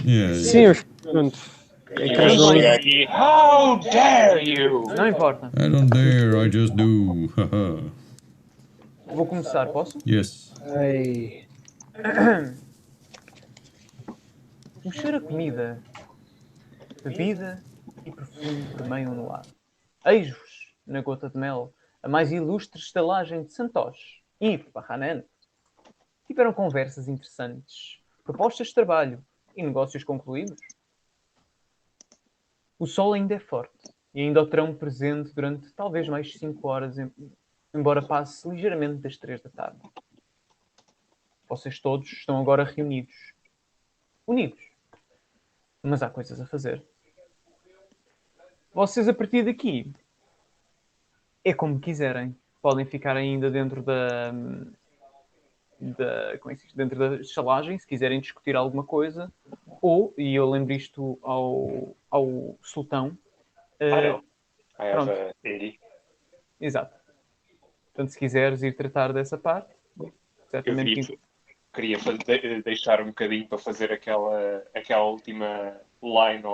Yeah. Sim, mas pronto. How dare you! Não importa. I don't dare, I just do. Haha. Vou começar, posso? Yes. Ei. O cheiro a comida, bebida e perfume permeiam no ar. Eis-vos, na gota de mel, a mais ilustre estalagem de Santosh e Barranan. Tiveram conversas interessantes, propostas de trabalho e negócios concluídos. O sol ainda é forte e ainda o terão presente durante talvez mais 5 horas, embora passe ligeiramente das 3 da tarde. Vocês todos estão agora reunidos, unidos, mas há coisas a fazer. Vocês, a partir daqui, é como quiserem. Podem ficar ainda dentro como é que se diz? Dentro da estalagem, se quiserem discutir alguma coisa, ou, e eu lembro isto ao sultão. I have Pronto. a Indy. Exato. Portanto, se quiseres ir tratar dessa parte, Eu certamente. queria deixar um bocadinho para fazer aquela última line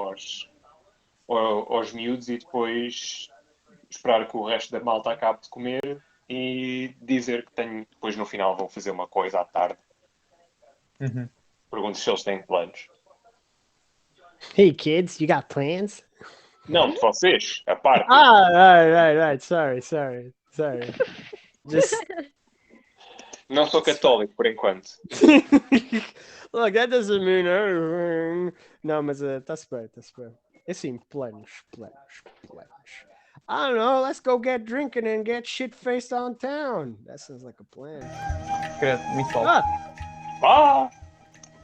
aos miúdos e depois esperar que o resto da malta acabe de comer e dizer que depois no final vou fazer uma coisa à tarde. Uhum. Pergunto se eles têm planos. Hey kids, you got plans? Não, de vocês, a parte. Right. Sorry. Just Não sou católico, por enquanto. look, that doesn't mean anything. Não, mas tá-se bem. É assim, planos. I don't know, let's go get drinking and get shit-faced on town. That sounds like a plan. Credo, muito bom. Ah!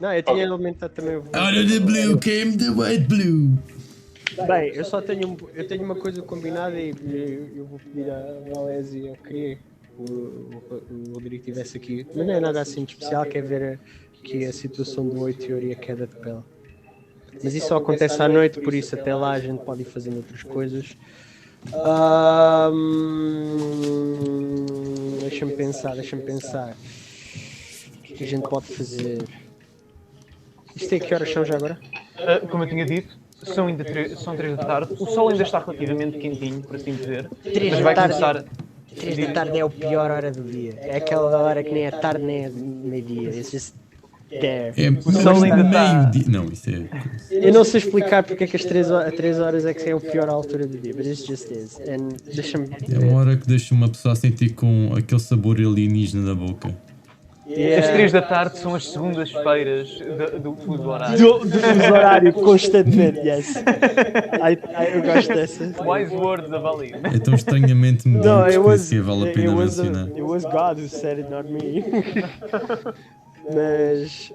Não, eu tinha aumentado também o... Out of the blue came the white blue. Bem, eu tenho uma coisa combinada e eu vou pedir à Valésia, eu queria que o Rodrigo estivesse aqui, mas não é nada assim de especial, quer ver aqui a situação do 8 e a queda de pele. Mas isso só acontece à noite, por isso até lá a gente pode ir fazendo outras coisas. Deixa-me pensar. O que a gente pode fazer? Isto é que horas são já agora? Como eu tinha dito, são 3 da tarde. O sol ainda está relativamente quentinho, por assim dizer. 3 Mas da vai tarde. começar. 3 da tarde é a pior hora do dia. É aquela hora que nem é tarde nem é meio-dia. It's just there. sol ainda está- meio-dia. Não, isso é. Eu não sei explicar porque é que as 3 horas é que é a pior altura do dia, but it just is. And deixa-me É uma hora que deixa uma pessoa sentir com aquele sabor alienígena na boca. As 3 da tarde são as segundas-feiras do fuso horário. do fuso horário constantemente, yes. Eu gosto dessa. Wise words of Ali. É tão estranhamente No, medíocre que vale a pena mencionar. it was God who said it, not me. Mas,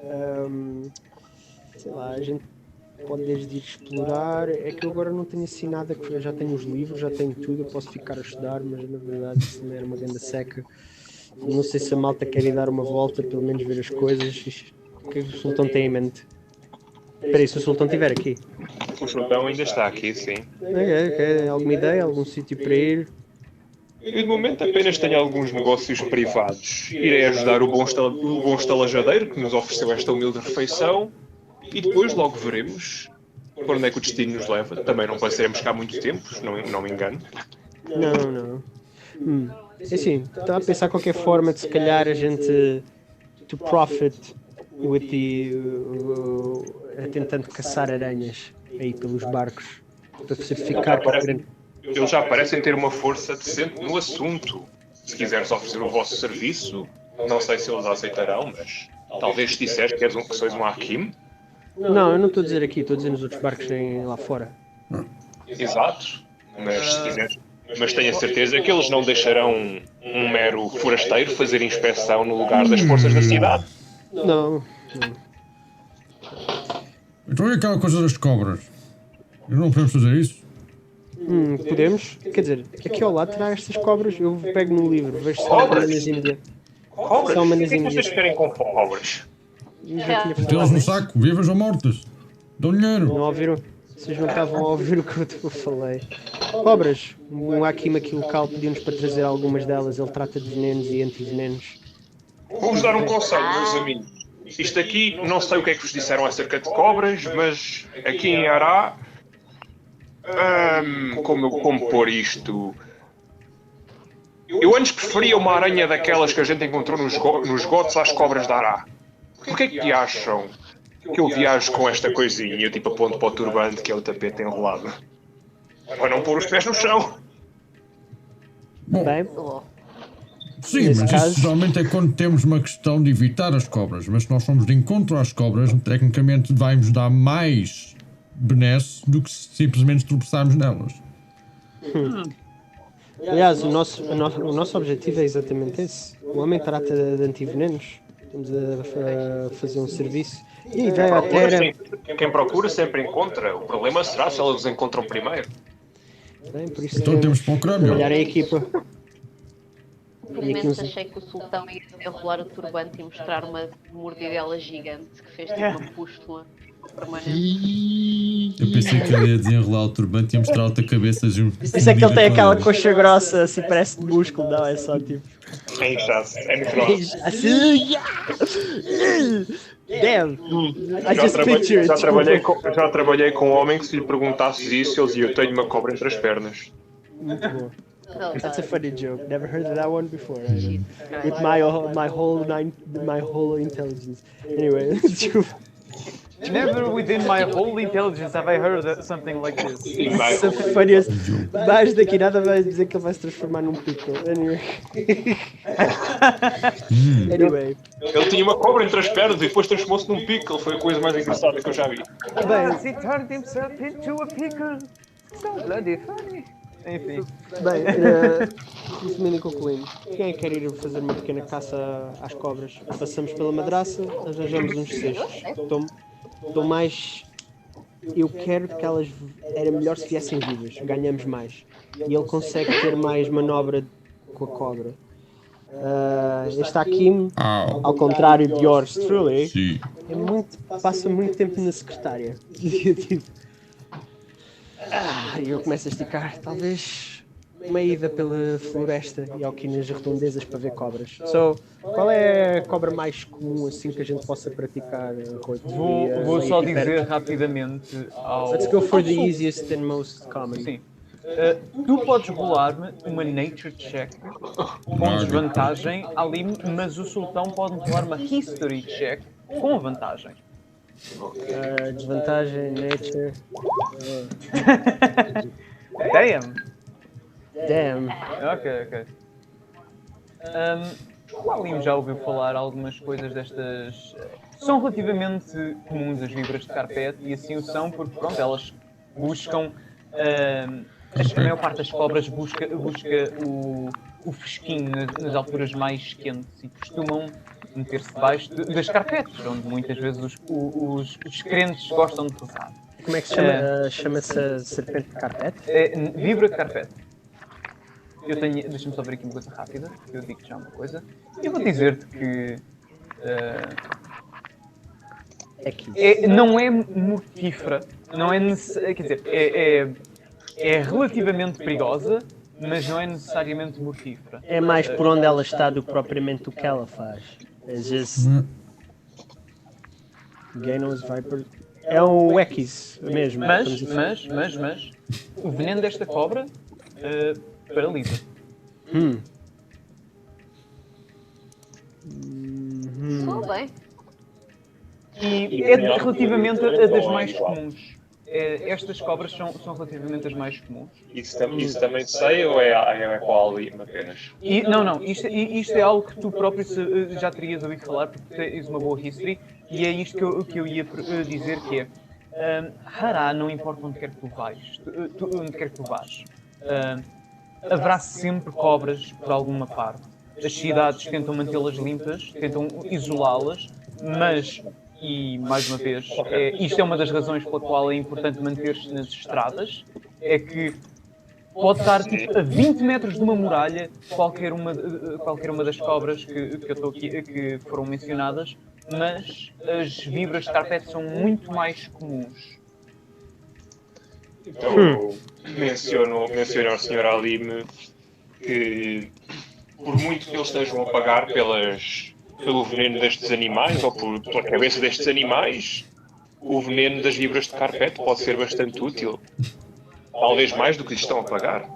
sei lá, a gente pode desde ir explorar. É que eu agora não tenho assim nada, que eu já tenho os livros, já tenho tudo, eu posso ficar a estudar, mas na verdade isso não era uma grande seca. Não sei se a malta quer ir dar uma volta, pelo menos ver as coisas. O que é que o Sultão tem em mente? Espera aí, se o Sultão estiver aqui. O sultão ainda está aqui, sim. Ok. Alguma ideia? Algum sítio para ir? Eu de momento apenas tenho alguns negócios privados. Irei ajudar o bom estalajadeiro que nos ofereceu esta humilde refeição e depois logo veremos para onde é que o destino nos leva. Também não passaremos cá muito tempo, não me engano. Não. É assim, estava a pensar qualquer forma de se calhar a gente to profit with tentando caçar aranhas aí pelos barcos para você ficar para frente. Eles já parecem ter uma força decente no assunto. Se quiseres oferecer o vosso serviço, não sei se eles aceitarão, mas talvez se disseres que sois um Hakim. Não, eu não estou a dizer aqui, estou a dizer nos outros barcos nem lá fora. Exato. Mas se quiseres. Mas tenho a certeza que eles não deixarão um mero forasteiro fazer inspeção no lugar das forças da cidade. Não. Então é aquela coisa das cobras. Não podemos fazer isso? Podemos? Quer dizer, aqui ao lado terá estas cobras, eu pego no livro, vejo se há Cobras? manas imediatas. Cobras? São O que manas é que vocês imediatas. querem com cobras? Já tinha Tê-las falado. no saco, vivas ou mortas. Dão dinheiro. Não ouviram? Vocês não estavam a ouvir o que eu falei. Cobras, um Hakim aqui local pediu-nos para trazer algumas delas, ele trata de venenos e antivenenos. Vou-vos dar um conselho, meus amigos. isto aqui, não sei o que é que vos disseram acerca de cobras, mas aqui em Ará, como pôr isto? Eu antes preferia uma aranha daquelas que a gente encontrou nos gotos às cobras de Ará. Porquê que acham que eu viajo com esta coisinha? Eu tipo aponto para o turbante, que é o tapete enrolado. Para não pôr os pés no chão. Bom, Bem, sim, nesse mas caso- isso geralmente é quando temos uma questão de evitar as cobras. Mas se nós formos de encontro às cobras, tecnicamente vai-nos dar mais benesse do que se simplesmente tropeçarmos nelas. aliás, o nosso objetivo é exatamente esse. O homem trata de antivenenos. Estamos a fazer um serviço. E a ideia até era... Quem procura sempre encontra. O problema será se elas os encontram primeiro. Bem, por isso Então temos que procurar melhor. trabalhar em equipa. Por E aqui momentos uns- achei que o sultão ia enrolar o turbante e mostrar uma mordidela gigante que fez tipo uma pústula permanente. Eu pensei que ele ia desenrolar o turbante e ia mostrar outra cabeça de um. Isso é que ele tem aquela coxa grossa, assim, parece de músculo, não, é só tipo... É inchaço. É muito grosso. Assim, damn! I just picture it. Já trabalhei com um homem que se lhe perguntasse isso, ele dizia, eu tenho uma cobra entre as pernas. Muito bom. Well That's a done. funny joke. Never heard of that one before. Jesus With Christ. my whole intelligence. Anyway, desculpa. Never within my whole intelligence have I heard something like this. Isso é funniest. Mas daqui nada vai dizer que ele vai se transformar num pickle. Anyway. Anyway. Ele tinha uma cobra entre as pernas e depois transformou-se num pickle. Foi a coisa mais engraçada que eu já vi. He turned himself into a pickle. So bloody funny. Enfim. Bem, resumindo e concluindo, quem é que quer ir fazer uma pequena caça às cobras? Passamos pela madraça, arranjamos uns cestos. Estou mais. Eu quero que elas. Era melhor se viessem vivas, ganhamos mais. E ele consegue ter mais manobra com a cobra. Este Hakim, Au. ao contrário de yours truly, Sim. passa muito tempo na secretária. Tipo, e eu começo a esticar, talvez uma ida pela floresta e aqui nas redondezas para ver cobras. So, qual é a cobra mais comum assim que a gente possa praticar? Vou só dizer rapidamente ao. Let's go for ao the sul- easiest and most common. Sim. Tu podes rolar-me uma nature check com desvantagem ali, mas o sultão pode rolar uma history check com vantagem. Desvantagem, nature. Damn! Damn. Ok. O Alim já ouviu falar algumas coisas destas. São relativamente comuns as vibras de carpete e assim o são porque pronto, elas buscam. A maior parte das cobras busca o fresquinho nas alturas mais quentes e costumam meter-se debaixo das carpetes, onde muitas vezes os crentes gostam de pousar. Como é que se chama? Chama-se a serpente de carpete? Vibra de carpete. Eu tenho. Deixa-me só ver aqui uma coisa rápida, que eu digo já uma coisa. Eu vou dizer-te que. É que Não é mortífera, não é necessário. Quer dizer, é relativamente perigosa, mas não é necessariamente mortífera. é mais por onde ela está do que propriamente o que ela faz. É just Ganos Viper. É um Wekis mesmo. Mas, o veneno desta cobra paralisa. Soou bem. E é relativamente a das mais comuns. Estas cobras são relativamente as mais comuns. Isso também sei ou é com a Alim apenas? Não, isto é algo que tu próprio já terias ouvido falar porque tens uma boa history e é isto que eu ia dizer que é Hará, não importa onde quer que tu vais, onde quer que tu vás, haverá sempre cobras por alguma parte. As cidades tentam mantê-las limpas, tentam isolá-las, mas, e mais uma vez, isto é uma das razões pela qual é importante manter-se nas estradas, é que pode estar tipo, a 20 metros de uma muralha qualquer uma das cobras que eu estou aqui, que foram mencionadas, mas as vibras de carpete são muito mais comuns. Então, menciono ao Sr. Alim que, por muito que eles estejam a pagar pelas pelo veneno destes animais ou pela cabeça destes animais, o veneno das vibras de carpete pode ser bastante útil. Talvez mais do que lhes estão a pagar.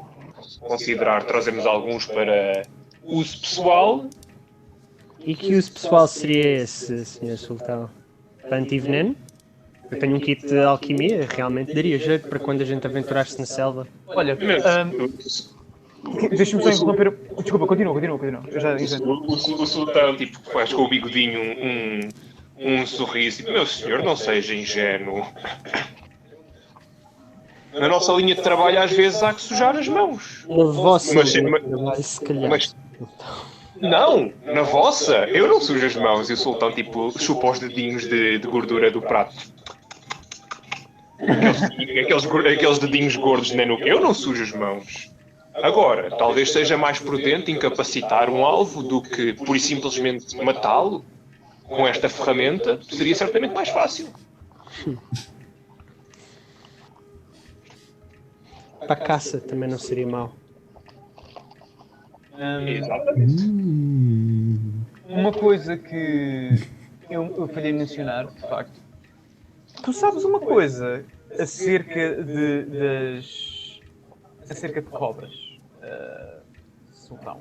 Considerar trazermos alguns para uso pessoal. E que uso pessoal seria esse, Sr. Sultão? Anti-veneno? Eu tenho um kit de alquimia, realmente daria jeito para quando a gente aventurasse na selva. Olha, deixa-me só interromper. Desculpa, continua. Eu já entendo. O sultão, tipo, faz com o bigodinho um sorriso. Tipo, meu senhor, não seja ingênuo. Na nossa linha de trabalho, às vezes, há que sujar as mãos. Na vossa Mas- linha de trabalho, se calhar. Mas- Não, na vossa. Eu não sujo as mãos. E o sultão, tipo, chupa os dedinhos de gordura do prato. Aqueles dedinhos gordos na nuca. Eu não sujo as mãos. Agora, talvez seja mais prudente incapacitar um alvo do que, pura e simplesmente, matá-lo. Com esta ferramenta, seria certamente mais fácil. Para a caça também não seria mau. Exatamente. Uma coisa que eu falhei em mencionar, de facto. Tu sabes uma coisa acerca de cobras, Sultão?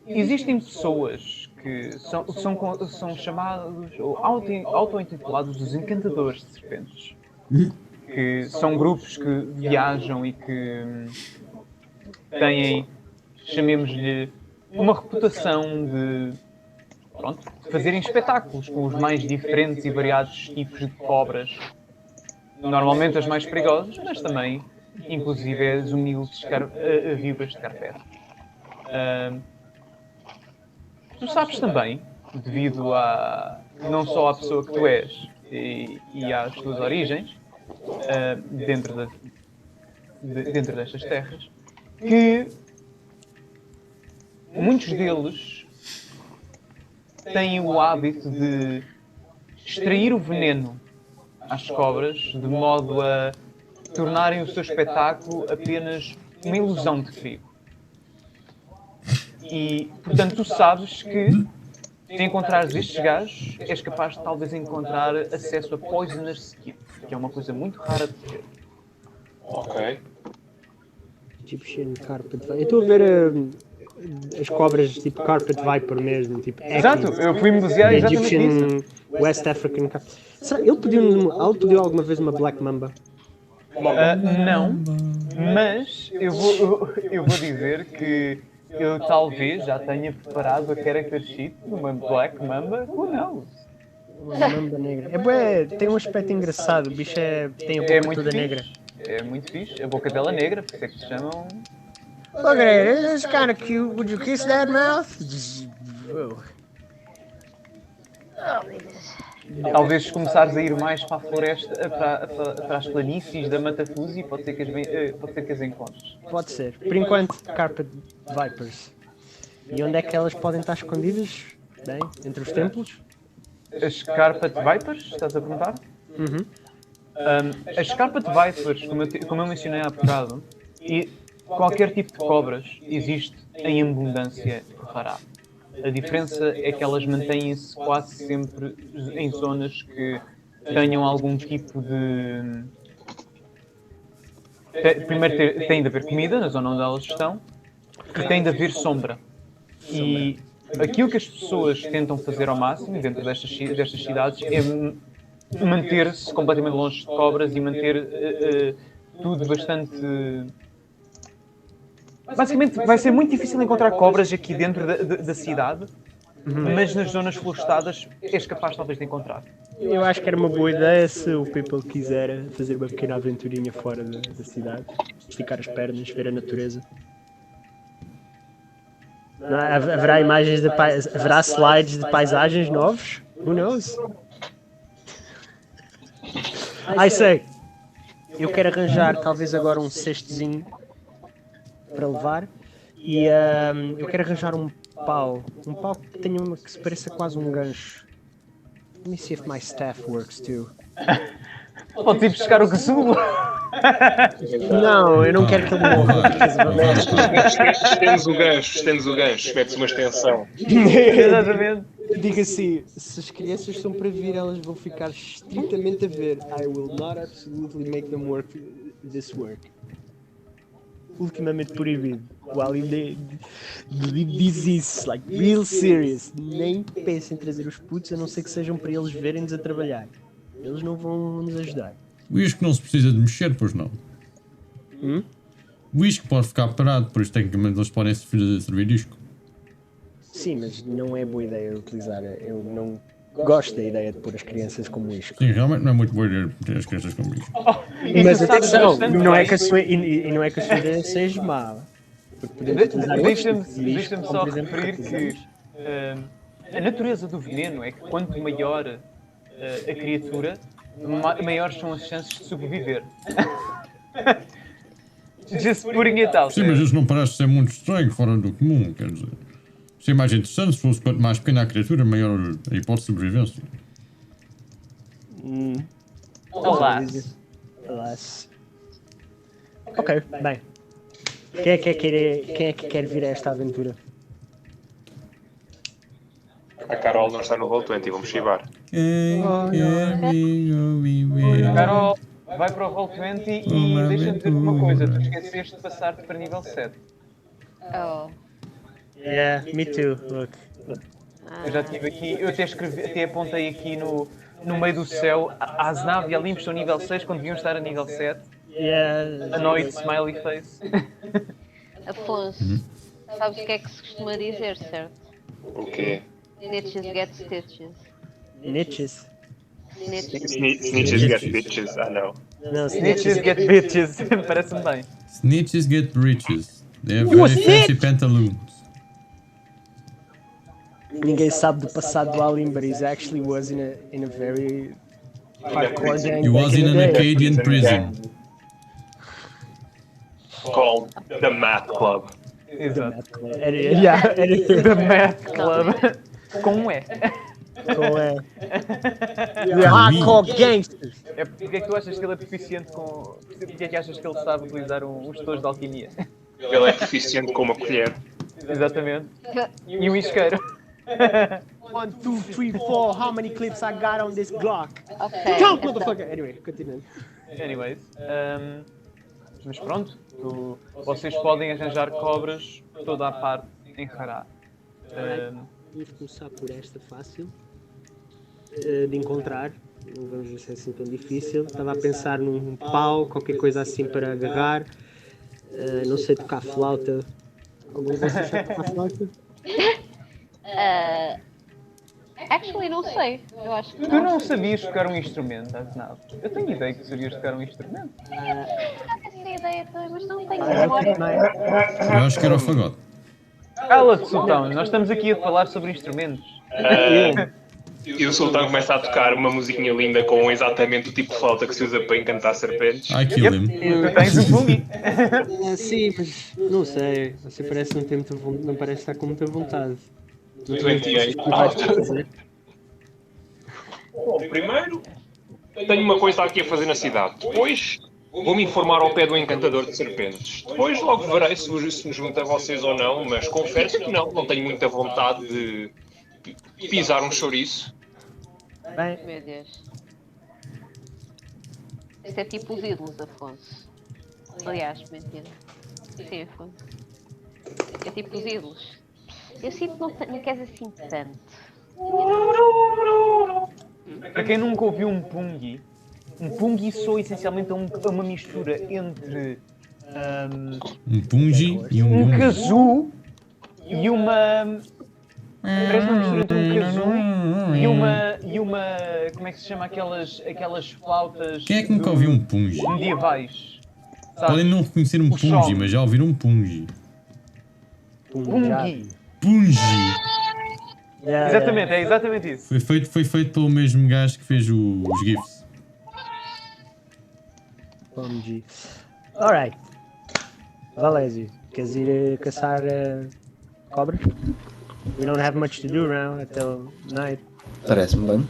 Existem pessoas que são chamados ou auto-intitulados os encantadores de serpentes. Que são grupos que viajam e que têm, chamemos-lhe, uma reputação de fazerem espetáculos com os mais diferentes e variados tipos de cobras. Normalmente as mais perigosas, mas também, inclusive, as humildes vibras de carpete. Tu sabes também, devido a não só à pessoa que tu és e às tuas origens, dentro destas terras, que muitos deles têm o hábito de extrair o veneno às cobras de modo a tornarem o seu espetáculo apenas uma ilusão de perigo. E, portanto, tu sabes que se encontrares estes gajos, és capaz de talvez encontrar acesso a Poisoner's Skin, que é uma coisa muito rara de ter. Ok. Egyptian Carpet Viper. Eu estou a ver as cobras tipo Carpet Viper mesmo. Tipo, Exato, eu fui-me basear exatamente nisso. Egyptian West African Carpet. Será ele pediu alguma vez uma Black Mamba? Não, mas eu vou dizer que eu talvez já tenha preparado a character sheet de uma Black Mamba. Who knows? Uma mamba negra. É bué, tem um aspecto engraçado. O bicho tem a boca toda negra. É muito fixe. A boca dela é negra, por isso é que se chamam. Look at it, this is kind of cute. Would you kiss that mouth? Talvez se começares a ir mais para a floresta, para as planícies da Matafuzi, pode ser que as encontres. Pode ser. Por enquanto, Carpet Vipers. E onde é que elas podem estar escondidas? Bem, entre os templos? As Carpet Vipers, estás a perguntar? Uhum. As Carpet Vipers, como eu mencionei há bocado, e qualquer tipo de cobras existe em abundância rara. A diferença é que elas mantêm-se quase sempre em zonas que tenham algum tipo de... Primeiro tem de haver comida na zona onde elas estão e tem de haver sombra. E aquilo que as pessoas tentam fazer ao máximo dentro destas cidades é manter-se completamente longe de cobras e manter tudo bastante... Basicamente, vai ser muito difícil encontrar cobras aqui dentro da cidade, mas nas zonas florestadas és capaz talvez de encontrar. Eu acho que era uma boa ideia se o People quiser fazer uma pequena aventurinha fora da cidade, esticar as pernas, ver a natureza. Haverá imagens haverá slides de paisagens novos? Who knows? I sei. Eu quero arranjar talvez agora um cestozinho para levar e eu quero arranjar um pau que tenha que se pareça quase um gancho. Let me see if my staff works too. Podes ir buscar o Cthulhu. Não, eu não quero que ele morra. Estendes o gancho, metes uma extensão. Exatamente. Diga assim, se as crianças estão para vir, elas vão ficar estritamente a ver. I will not absolutely make them work this work. Ultimamente proibido. O Ali diz isso, like, real serious. Nem pensem em trazer os putos, a não ser que sejam para eles verem-nos a trabalhar. Eles não vão nos ajudar. O isco não se precisa de mexer, pois não. O isco pode ficar parado, por isso tecnicamente eles podem servir isco. Sim, mas não é boa ideia utilizar. Eu não gosto da ideia de pôr as crianças como isco. Sim, realmente não é muito boa ideia ter as crianças como isco. Mas atenção, não é que a sua ideia seja má. Porque podemos utilizar outros tipos de isco, Deixa-me como, só por exemplo, referir que a natureza do veneno é que quanto maior a criatura, maiores são as chances de sobreviver. Just putting it out Sim, there. mas isso não parece ser muito estranho, fora do comum, quer dizer. Isso é mais interessante se fosse quanto mais pequena a criatura, maior a hipótese de sobrevivência. Alas. Ok, bem. Quem é que quer vir a esta aventura? A Carol não está no Roll20, vamos chivar. Carol, vai para o Roll20 e deixa-me dizer uma coisa. Tu esqueceste de passar-te para nível 7. Oh. Yeah, me too. Look. Eu já estive aqui, eu até apontei aqui no meio do céu. A Aznav e a Limp estão nível 6 quando deviam estar a nível 7. Yeah. Annoyed smiley face. Afonso, sabes o que é que se costuma dizer, certo? O quê? Snitches get stitches. Niches. Snitches get bitches, não. Não, Snitches get bitches. Parece-me bem. Snitches get breeches. They have very fancy pantaloons. Ninguém sabe do passado do Alim, but he actually was in a very hardcore gang. He was back in the an day. Acadian prison. Called the Math Club. Exato. Yeah, The Math Club. Como é? We're hardcore gangsters. É porque é que tu achas que ele é proficiente com. Porque é que achas que ele sabe utilizar uns tons de alquimia? Ele é proficiente com uma colher. Exatamente. E um isqueiro. 1, 2, 3, 4. How many clips I got on this Glock? Ok. Count, motherfucker. Anyway, continuando. Anyways. Mas pronto. Vocês podem arranjar cobras por toda a parte em Hará. Vamos começar por esta fácil de encontrar. Não vamos ver se é assim tão difícil. Estava a pensar num pau, qualquer coisa assim para agarrar. Não sei tocar flauta. Algum de vocês sabe tocar flauta? Actually, não sei. Eu acho que Tu não sabias tocar um instrumento, Aznav? Eu tenho ideia que sabias tocar um instrumento. Essa ideia também, mas não tenho memória. Eu acho que era o fagote. Cala-te, Sultão. Nós estamos aqui a falar sobre instrumentos. E o Sultão começa a tocar uma musiquinha linda com exatamente o tipo de flauta que se usa para encantar serpentes. I kill him. Tu tens um fungi. Sim, mas não sei. Você parece não ter muita vontade, não parece estar com muita vontade. 28. Bom, primeiro, tenho uma coisa aqui a fazer na cidade. Depois, vou-me informar ao pé do encantador de serpentes. Depois, logo verei se me junto a vocês ou não, mas confesso que não tenho muita vontade de pisar um chouriço. Bem, Meu Deus. Isto é tipo os ídolos, Afonso. Aliás, mentira. Sim, Afonso. É tipo os ídolos. Eu sinto que não queres assim tanto. Para quem nunca ouviu um pungi soa essencialmente a uma mistura entre Um pungi e um um bungi. kazoo e uma... Parece uma mistura entre um kazoo e uma... Como é que se chama aquelas flautas Quem é que nunca ouviu um pungi? medievais? Sabe? Podem não reconhecer um O pungi, som. mas já ouviram um pungi. Pungi. Pungi! Exatamente, é exatamente isso. Foi feito pelo mesmo gajo que fez os GIFs. Pomgi. Alright. Valésio, queres ir caçar cobras? We don't have much to do around until night. Parece-me bem.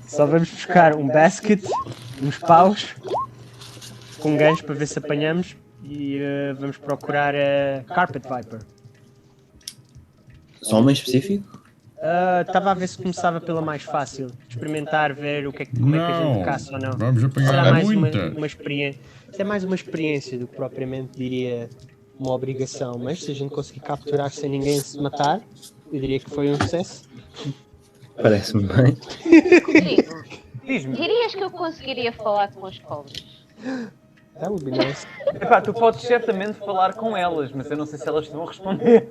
Só vamos buscar um basket uns paus com gancho para ver se apanhamos e vamos procurar a Carpet Viper. Só uma em específico? Estava a ver se começava pela mais fácil. Experimentar, ver como é que a gente Não, caça ou não. vamos apanhar Será mais muita. uma experiência. Isto é mais uma experiência do que propriamente diria uma obrigação. Mas se a gente conseguir capturar sem ninguém se matar, eu diria que foi um sucesso. Parece-me bem. Rodrigo, Diz-me, dirias que eu conseguiria falar com as cobras? That would be nice. epá, tu podes certamente falar com elas, mas eu não sei se elas te vão responder.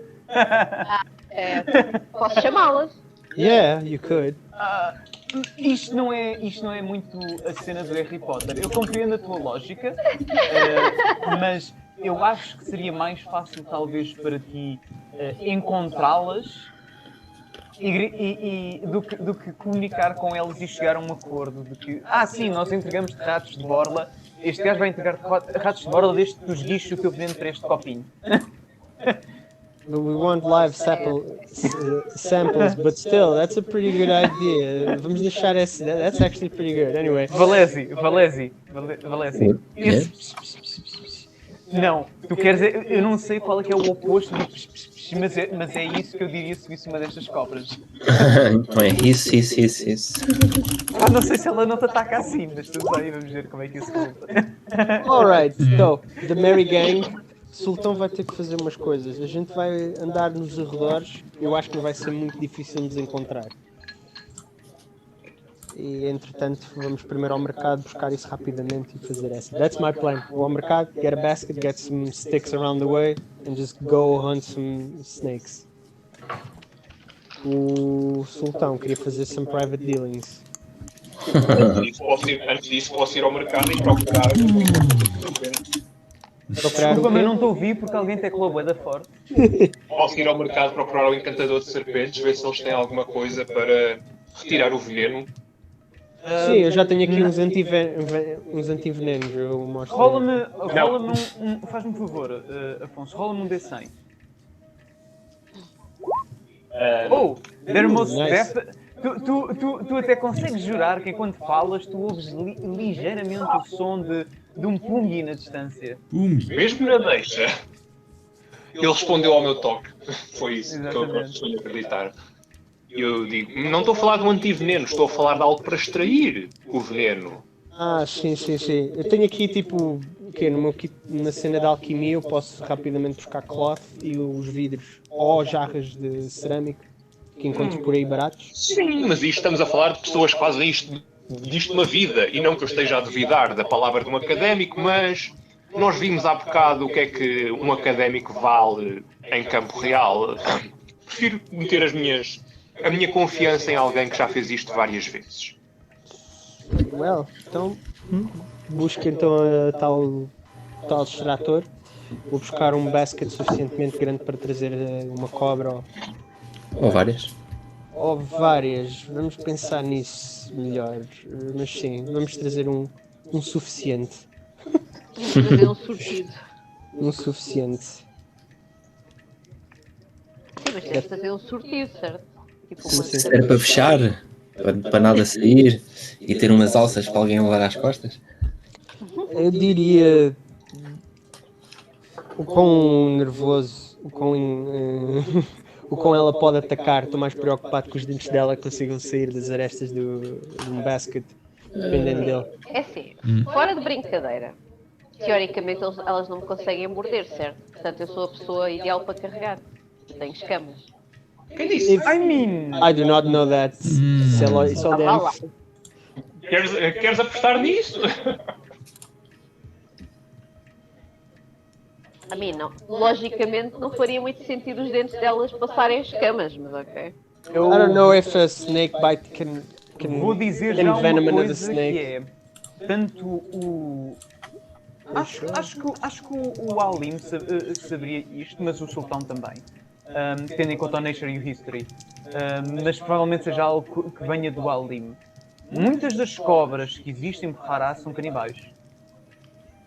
Posso chamá-las? Yeah, you could. Isto não é muito a cena do Harry Potter. Eu compreendo a tua lógica, mas eu acho que seria mais fácil, talvez, para ti encontrá-las do que comunicar com elas e chegar a um acordo de que, sim, nós entregamos ratos de borla, este gajo vai entregar ratos de borla desde que tu esguiches o teu veneno para este copinho. But we want live samples, but still, that's a pretty good idea. Vamos deixar esse. That's actually pretty good. Anyway. Valesi. Yeah. Não, tu queres. Eu não sei qual é que é o oposto do mas é isso que eu diria se visse uma destas cobras. Então é isso. Não sei se ela não te ataca assim, mas tudo bem, vamos ver como é que isso resulta. Alright, so, the Merry Gang. Sultão vai ter que fazer umas coisas. A gente vai andar nos arredores. Eu acho que não vai ser muito difícil nos encontrar. E entretanto, vamos primeiro ao mercado buscar isso rapidamente e fazer essa. That's my plan. Vou ao mercado, get a basket, get some sticks around the way and just go hunt some snakes. O Sultão queria fazer some private dealings. Antes disso, posso ir ao mercado e procurar. Procurar o Desculpa, mas quê? não te ouvi porque alguém teclou a boeda forte. Posso ir ao mercado procurar o encantador de serpentes, ver se eles têm alguma coisa para retirar o veneno. Sim, eu já tenho aqui uns antivenenos. Eu mostro. Rola-me faz-me um favor, Afonso, rola-me um D100. There most Nice. tu até consegues jurar que enquanto falas tu ouves ligeiramente o som de um pungi na distância. Mesmo na deixa. Ele respondeu ao meu toque. Foi isso que eu Exatamente. estou a acreditar. Eu digo, não estou a falar de um antiveneno, estou a falar de algo para extrair o veneno. Sim. Eu tenho aqui tipo, no meu kit, na cena da alquimia, eu posso rapidamente buscar cloth e os vidros ou jarras de cerâmica que encontro por aí baratos. Sim, mas isto estamos a falar de pessoas que fazem disto uma vida, e não que eu esteja a duvidar da palavra de um académico, mas nós vimos há bocado o que é que um académico vale em campo real. Prefiro meter a minha confiança em alguém que já fez isto várias vezes. Well, então busca então a tal extrator. Vou buscar um basket suficientemente grande para trazer uma cobra Ou várias. ou várias. Vamos pensar nisso melhor. Mas sim, vamos trazer um suficiente. Vamos fazer um surtido. Um suficiente. Sim, mas temos de fazer um surtido, certo? Tipo uma Sim. Era para fechar, para nada sair e ter umas alças para alguém levar às costas. Eu diria o quão nervoso, o quão ela pode atacar. Estou mais preocupado que os dentes dela consigam sair das arestas de um basket, dependendo dele. É assim, fora de brincadeira. Teoricamente elas não me conseguem morder, certo? Portanto, eu sou a pessoa ideal para carregar. Eu tenho escamas. Quem disse? I do not know that. Isso é o Vá lá. DM. Queres apostar nisso? A mim não. Logicamente não faria muito sentido os dentes delas passarem escamas, mas ok. I don't know if a snake bite can Vou dizer já uma envenom another coisa que snake. é, tanto o... Acho que o Alim saberia isto, mas o Sultão também. Tendo em conta o Nature e o History. Mas provavelmente seja algo que venha do Alim. Muitas das cobras que existem por Hará são canibais.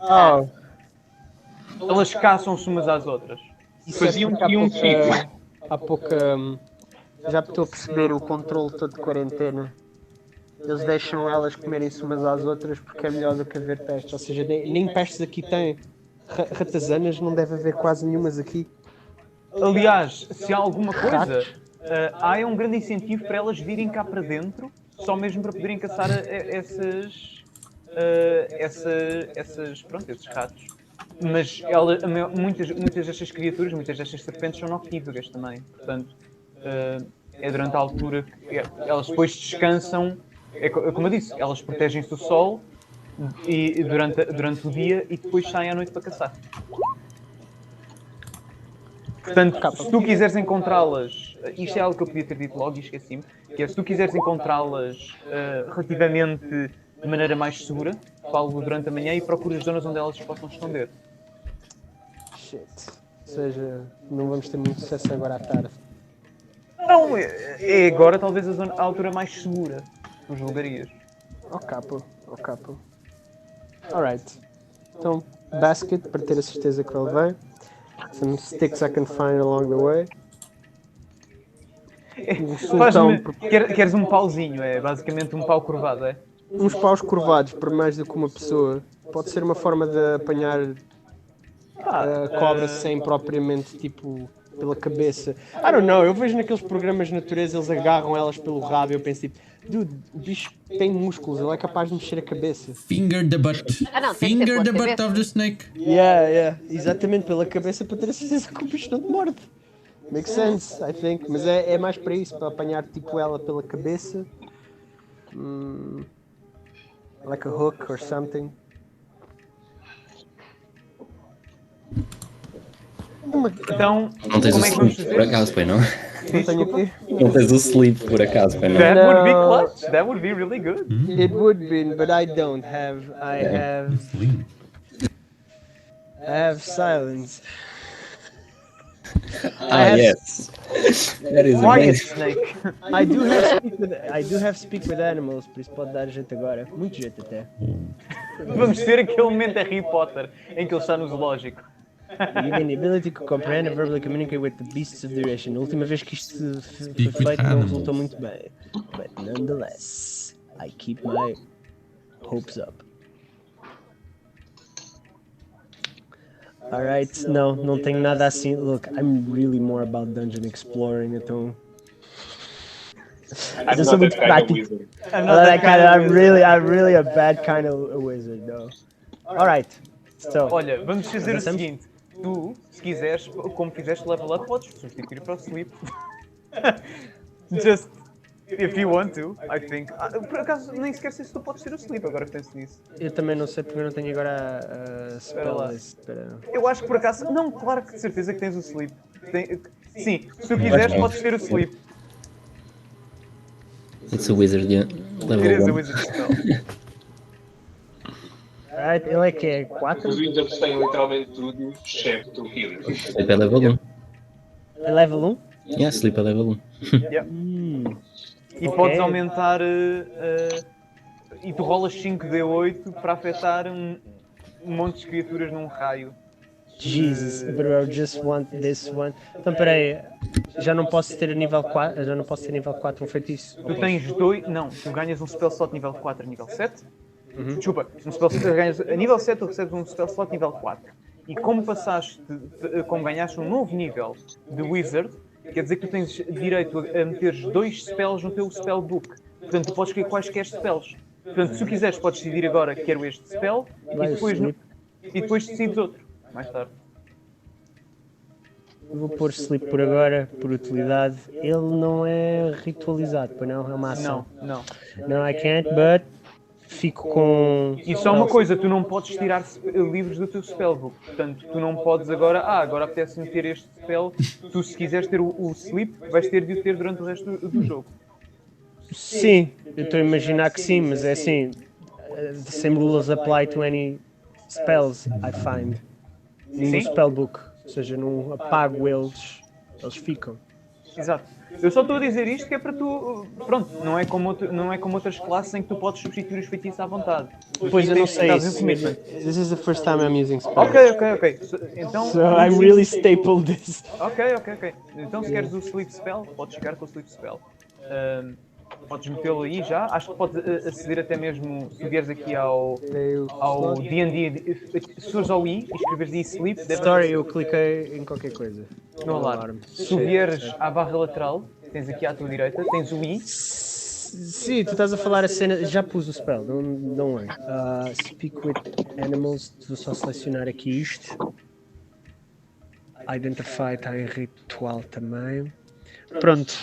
Oh, Elas caçam-se umas às outras. isso é Faziam porque um fico. há pouca já estou a perceber o controle todo de quarentena. eles deixam elas comerem-se umas às outras porque é melhor do que haver pestes. Ou seja, nem pestes aqui tem. Ratazanas não deve haver quase nenhumas aqui. Aliás, se há alguma coisa, há um grande incentivo para elas virem cá para dentro, só mesmo para poderem caçar esses ratos. Mas muitas destas criaturas, muitas destas serpentes são noctívagas também. Portanto, é durante a altura que elas depois descansam. Como eu disse, elas protegem-se do sol e durante o dia e depois saem à noite para caçar. Portanto, se tu quiseres encontrá-las, isto é algo que eu podia ter dito logo e esqueci-me, que é se tu quiseres encontrá-las relativamente de maneira mais segura, falo durante a manhã e procuras zonas onde elas se possam esconder. Shit. Ou seja, não vamos ter muito sucesso agora à tarde. Não, é agora talvez a altura mais segura, tu julgarias. Oh capo. Alright. Então, basket, para ter a certeza que ele vem. Some sticks I can find along the way. Queres um pauzinho, é basicamente um pau curvado, é? Uns paus curvados por mais do que uma pessoa. Pode ser uma forma de apanhar a cobra sem propriamente, tipo, pela cabeça. I don't know, eu vejo naqueles programas de natureza, eles agarram elas pelo rabo e eu penso tipo, dude, o bicho tem músculos, ele é capaz de mexer a cabeça. Finger the butt. Ah, não, tem que ser Finger the pela butt cabeça. of the snake. Yeah, exatamente pela cabeça para ter a certeza que o bicho não te morde. Makes sense, I think. Mas é mais para isso, para apanhar tipo ela pela cabeça. Like a hook or something. Então, Não tens o como é que vamos sleep, por fazer? acaso, pai, não? Não tenho aqui. Não tens o sleep, por acaso, pai, não? That would be No. clutch, that would be really good. It would be, but I don't have. I have silence. Yes. That is Quiet, amazing. Snake. I do have speak with animals, por isso pode dar jeito agora. Muito jeito até. Vamos ter aquele momento a Harry Potter em que ele está no zoológico. You gain the ability to comprehend and verbally communicate with the beasts of the duration. A última vez que isto foi Speak with feito não animals. resultou muito bem. But nonetheless, I keep my hopes up. Alright, não tenho nada assim. Look, I'm really more about dungeon exploring, então. I'm Eu sou not muito that kind of prático. wizard. I'm really a bad kind of wizard, though. Alright, so. Olha, vamos fazer o Avançamos? seguinte. Tu, se quiseres, como fizeste level up, podes substituir para o sleep. Just, if you want to, I think. Por acaso, nem sequer sei se tu podes ter o sleep, agora que penso nisso. Eu também não sei porque eu não tenho agora a Espera lá. spell list. Espera. Eu acho que por acaso, não, claro que de certeza que tens o sleep. Sim, se tu quiseres, podes ter o sleep. It's a wizard, yeah. It is Level a 1. wizard spell. Alright, ele é que é 4? Os wizards têm literalmente tudo, excepto healing. Sleep é level 1. É level 1? Yeah, sleep é level 1. E Ok. podes aumentar. E tu rolas 5d8 para afetar um monte de criaturas num raio. Jesus, but I just want this one. Então peraí, já não posso ter nível 4, já não posso ter nível 4 um feitiço. Tu tens dois. Não, tu ganhas um spell slot nível 4 a nível 7. Desculpa, um spell slot ganhas a nível 7, tu recebes um spell slot nível 4. E como como ganhaste um novo nível de Wizard, quer dizer que tu tens direito a meteres 2 spells no teu spellbook. Portanto, tu podes escolher quaisquer spells. Portanto, se tu quiseres, podes decidir agora que quero este spell e depois decides outro, mais tarde. Vou pôr sleep por agora, por utilidade. Ele não é ritualizado, pois não? É uma ação. Não. Não, I can't, but fico com. E só uma coisa, tu não podes tirar livros do teu spellbook. Portanto, tu não podes agora apetece-me ter este spell. Tu, se quiseres ter o sleep, vais ter de o ter durante o resto do jogo. Sim, eu estou a imaginar que sim, mas é assim. The same rules apply to any spells I find. No Sim. spellbook. Ou seja, não apago eles, eles ficam. Exato. Eu só estou a dizer isto que é para tu. Pronto, não é como outras classes em que tu podes substituir os feitiços à vontade. Pois eu não Tens- sei estás isso. em commitment. This is the first time I'm using spells. Ok. Então. So I really stapled this. Ok. Então, se queres o sleep spell, podes chegar com o sleep spell. Podes metê-lo aí já. Acho que podes aceder até mesmo, se vieres aqui ao D&D, se fores ao I e escreveres de Sleep, deve Story, eu cliquei em qualquer coisa. no alarme. Se vieres à barra lateral, tens aqui à tua direita, tens o I. Sim, tu estás a falar a cena. Já pus o spell, não é? Speak with animals, vou só selecionar aqui isto. Identify está em ritual também. Pronto.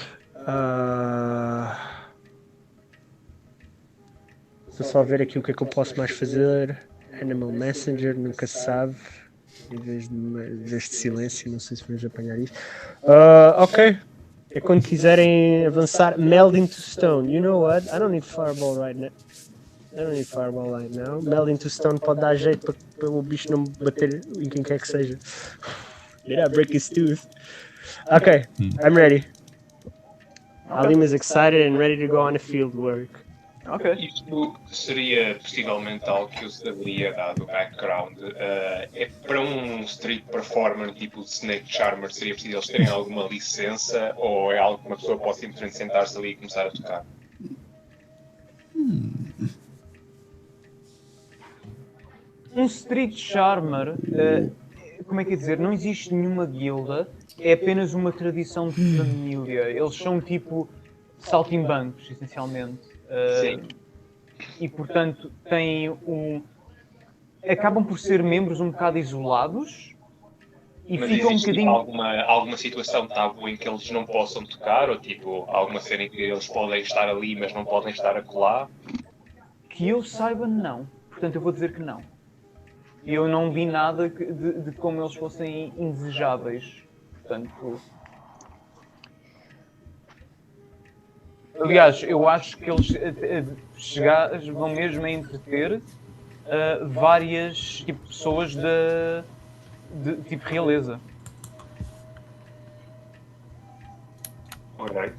Vou só ver aqui o que é que eu posso mais fazer. Animal Messenger, nunca se sabe. Em vez de silêncio, não sei se vamos apanhar isto. Ok. É quando quiserem avançar. Meld into stone. You know what? I don't need fireball right now. Meld into stone pode dar jeito para o bicho não bater em quem quer que seja. Did I break his tooth? Okay, I'm ready. Alim is excited and ready to go on the field work. Ok. Isto seria possivelmente algo que eu saberia, dado o background. É para um street performer tipo Snake Charmer, seria preciso eles terem alguma licença ou é algo que uma pessoa possa simplesmente sentar-se ali e começar a tocar? Um Street Charmer, como é que é dizer, não existe nenhuma guilda, é apenas uma tradição de família. Eles são tipo saltimbancos, essencialmente. Sim. E portanto acabam por ser membros um bocado isolados e Mas ficam um existe bocadinho. alguma situação tabu em que eles não possam tocar? Ou tipo, alguma cena em que eles podem estar ali, mas não podem estar acolá? Que eu saiba, não. Portanto, eu vou dizer que não. Eu não vi nada de como eles fossem indesejáveis. Portanto. Aliás, eu acho que eles vão mesmo a entreter várias tipo, pessoas de tipo realeza. Alright.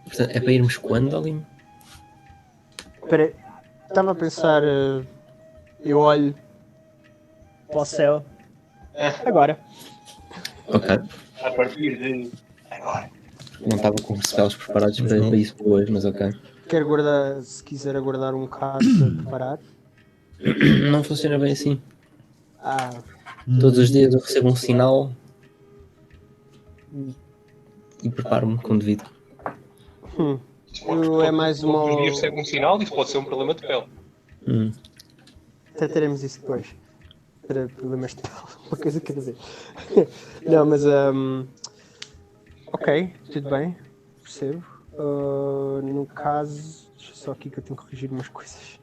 Portanto, é para irmos quando, Alim? Espera aí, estava a pensar. Eu olho para o céu. Agora. Ok. A partir de agora. Não estava com os spells preparados para isso hoje, mas ok. Quero guardar, se quiser aguardar um bocado para preparar. Não funciona bem assim. Ah, Todos os dias eu recebo um sinal e preparo-me com devido. é mais uma. Todos os dias recebe um sinal, isso pode ser um problema de pele. Trataremos isso depois. Para problemas de pele, uma coisa quer dizer. Não, mas. Ok, tudo bem, percebo. No caso. Deixa só aqui que eu tenho que corrigir umas coisas.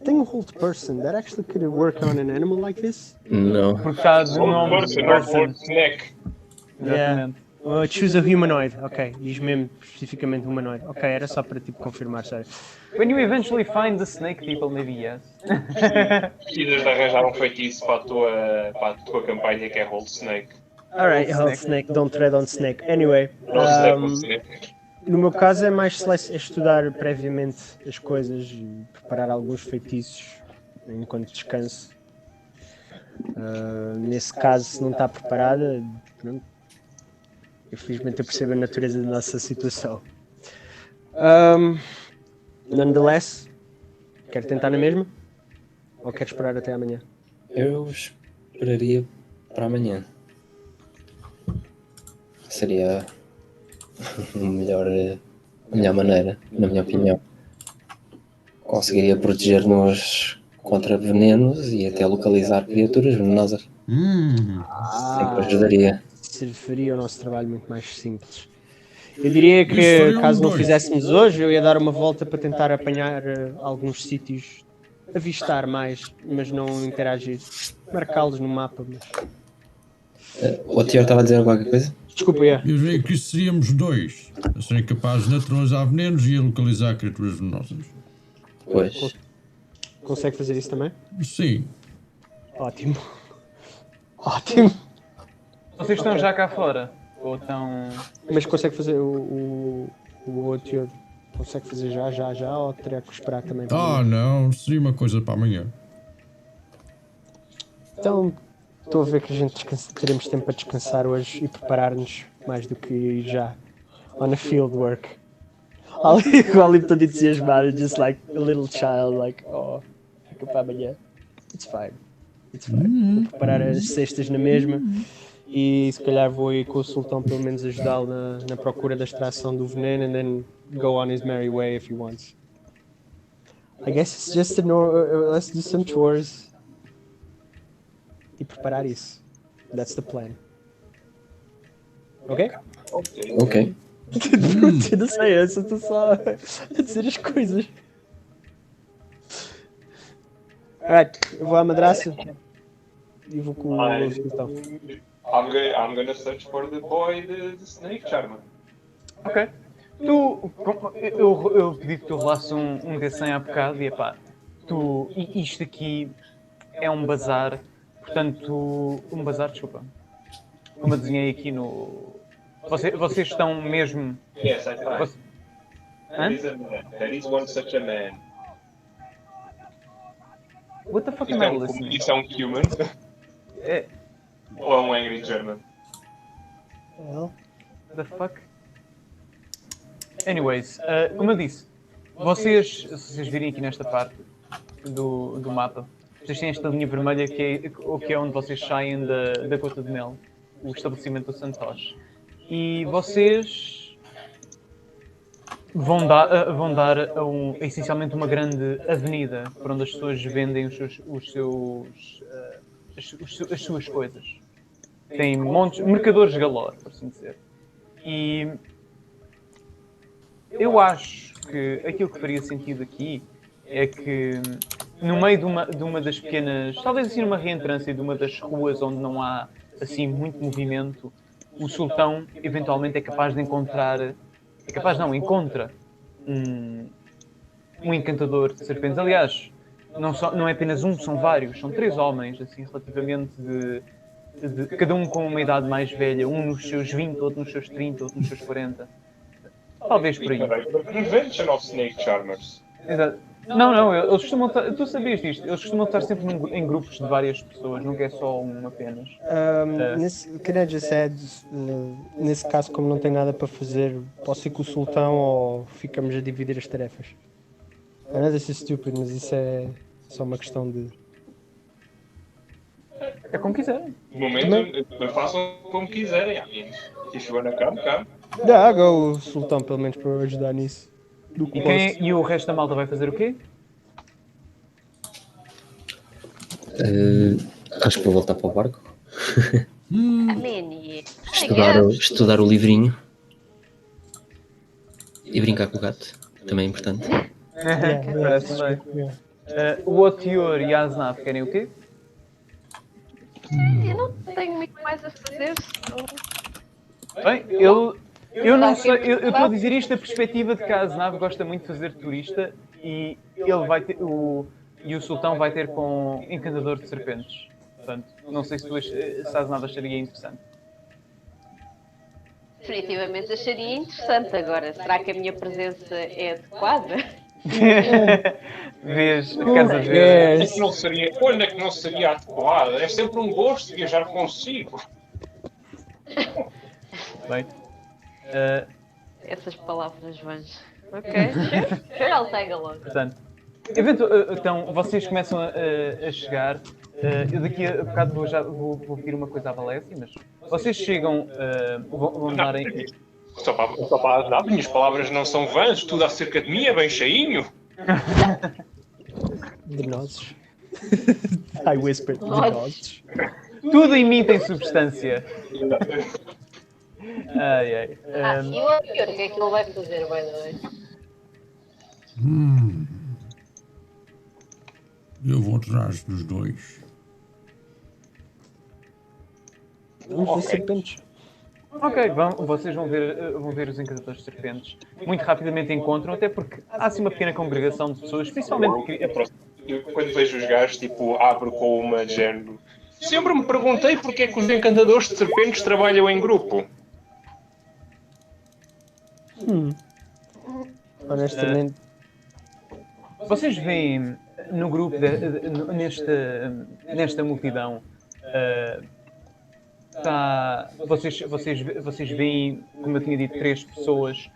Tenho um hold person that actually could work on an animal like this? Não. Porque está de nome person. Snack. Exatamente. Choose a humanoid, ok. Diz mesmo especificamente humanoid. Ok, era só para tipo confirmar, sério. When you eventually find the snake people, maybe yes. Precisas de arranjar um feitiço para a tua campanha que é Hold Snake. Alright, hold snake, don't tread on snake. Anyway, Não se deve acontecer. no meu caso é mais estudar previamente as coisas e preparar alguns feitiços enquanto descanso. Nesse caso, se não está preparada, pronto. Infelizmente eu percebo a natureza da nossa situação. Nonetheless, quero tentar na mesma? Ou quero esperar até amanhã? Eu esperaria para amanhã. Seria a melhor maneira, na minha opinião. Conseguiria proteger-nos contra venenos e até localizar criaturas venenosas. Sempre ajudaria. Seria o nosso trabalho muito mais simples. Eu diria Isso que, faria caso não dois. fizéssemos hoje, eu ia dar uma volta para tentar apanhar alguns sítios, avistar mais, mas não interagir. Marcá-los no mapa, mas... O Tiago estava a dizer qualquer coisa? Desculpa, é. Eu diria que isso seríamos dois, a serem capazes de neutralizar venenos e a localizar criaturas venenosas. Pois. Consegue fazer isso também? Sim. Ótimo. Ótimo. Vocês estão já cá fora? Ou estão. Mas consegue fazer o outro? Consegue fazer já ou teria que esperar também? para amanhã? Não, seria uma coisa para amanhã. Então, estou a ver que a gente teremos tempo para descansar hoje e preparar-nos mais do que já on a field work. O Olive todo entusiasmado, just like a little child, like, oh, fica para amanhã. It's fine. It's fine. Vou preparar as cestas na mesma e se calhar vou ir com o Sultão pelo menos ajudá-lo na procura da extração do veneno and then go on his merry way if he wants. I guess it's just let's do some chores e preparar isso. That's the plan. Ok? Ok. Eu não sei, eu estou só a dizer as coisas. Alright, eu vou à madraça e vou com o Sultão. I'm gonna search for the boy, the snake charmer. Ok. Eu pedi que tu rolasses um D100 há bocado e epá, isto aqui é um bazar, portanto, um bazar, desculpa. Como eu desenhei aqui no... Vocês estão mesmo... Yes, I find. Hã? There is one such a man. What the fuck am I listening? Isso é um human? É, Ou é um angry German? the fuck? Anyways, como eu disse, se vocês virem aqui nesta parte do mapa, vocês têm esta linha vermelha que é onde vocês saem da Gota de Mel, o estabelecimento do Santos. E vocês vão dar a essencialmente uma grande avenida por onde as pessoas vendem as suas coisas. Tem montes, mercadores galore, por assim dizer. E eu acho que aquilo que faria sentido aqui é que no meio de uma das pequenas, talvez assim numa reentrância de uma das ruas onde não há assim muito movimento, o Sultão eventualmente é capaz de encontra um encantador de serpentes. Aliás, não é apenas um, são vários, são 3 homens, assim, relativamente de cada um com uma idade mais velha, um nos seus 20, outro nos seus 30, outro nos seus 40. Talvez por aí. Convention of Snake Charmers. Exato. Não, eles costumam estar, tu sabias disto, eles costumam estar sempre em grupos de várias pessoas, nunca é só um apenas. Can I just add, nesse caso, como não tem nada para fazer, posso ir com o Sultão ou ficamos a dividir as tarefas? I know this is stupid, mas isso é só uma questão de... É como quiserem. No momento, façam como quiserem. I mean, if you wanna come, come. Go o Sultão, pelo menos, para eu ajudar nisso. Do que posso. E o resto da malta vai fazer o quê? Acho que vou voltar para o barco. Meni. Estudar o livrinho. E brincar com o gato. Também é importante. Parece bem. Yeah. O Otior e a Aznaf querem o quê? Eu não tenho muito mais a fazer. Bem, eu não sei, eu estou a dizer isto da perspectiva de que a Aznaf gosta muito de fazer turista e ele vai ter, o Sultão vai ter com encantador de serpentes. Portanto, não sei se a Aznaf acharia interessante. Definitivamente acharia interessante. Agora, será que a minha presença é adequada? Vês, queres a ver? Onde é que não seria adequado? É sempre um gosto viajar consigo. Bem, Essas palavras vãs. Ok, sure, I'll tag along. portanto, então, vocês começam a chegar. Eu daqui a bocado vou pedir uma coisa à Valécia, mas vocês chegam, vão dar em... Só para dar, minhas palavras não são vãs, tudo acerca de mim é bem cheinho. De nozes. I whispered, de nozes. Tudo em mim tem substância. Ai. E o Otior, o que é que ele vai fazer, by the way? Eu vou atrás dos dois. Vamos ver serpentes. Ok, vocês vão ver os encantadores de serpentes. Muito rapidamente encontram, até porque há assim uma pequena congregação de pessoas, principalmente... Eu, quando vejo os gajos, tipo, abro com uma de género. Sempre me perguntei porque é que os encantadores de serpentes trabalham em grupo. Honestamente, Vocês veem no grupo, nesta multidão, Vocês veem, como eu tinha dito, 3 pessoas,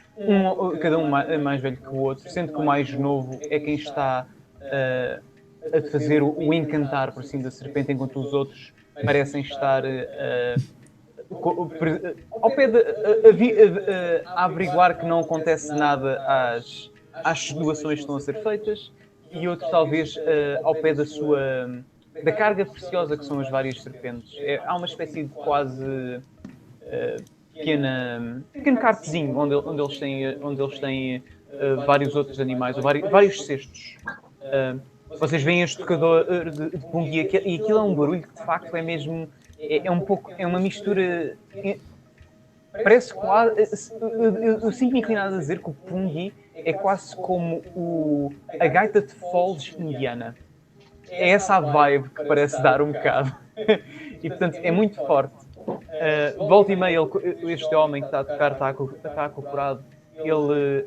cada um mais velho que o outro, sendo que o mais novo é quem está a fazer o encantar, por assim, da serpente, enquanto os outros parecem estar ao pé a averiguar que não acontece nada às doações que estão a ser feitas, e outro talvez ao pé da carga preciosa que são as várias serpentes. Há uma espécie de quase pequeno cartezinho onde eles têm vários outros animais, ou vários cestos. Vocês veem este tocador de pungi e aquilo é um barulho que de facto é mesmo... É uma mistura... Parece quase... Eu sinto-me inclinado a dizer que o pungi é quase como a gaita de foles indiana. É essa a vibe que parece dar um bocado. E portanto é muito forte. Volta e meia, este homem que está a tocar está acocorado. Ele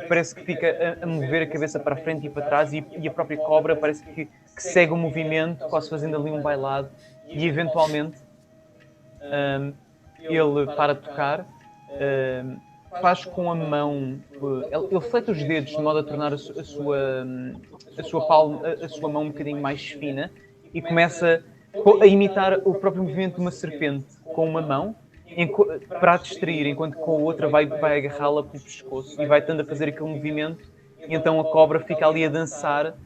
parece que fica a mover a cabeça para a frente e para trás, e a própria cobra parece que segue o movimento, quase fazendo ali um bailado, e eventualmente ele para de tocar, faz com a mão, ele fleta os dedos de modo a tornar a sua mão um bocadinho mais fina, e começa a imitar o próprio movimento de uma serpente com uma mão, para a distrair, enquanto com a outra vai agarrá-la pelo pescoço e vai tendo a fazer aquele movimento, e então a cobra fica ali a dançar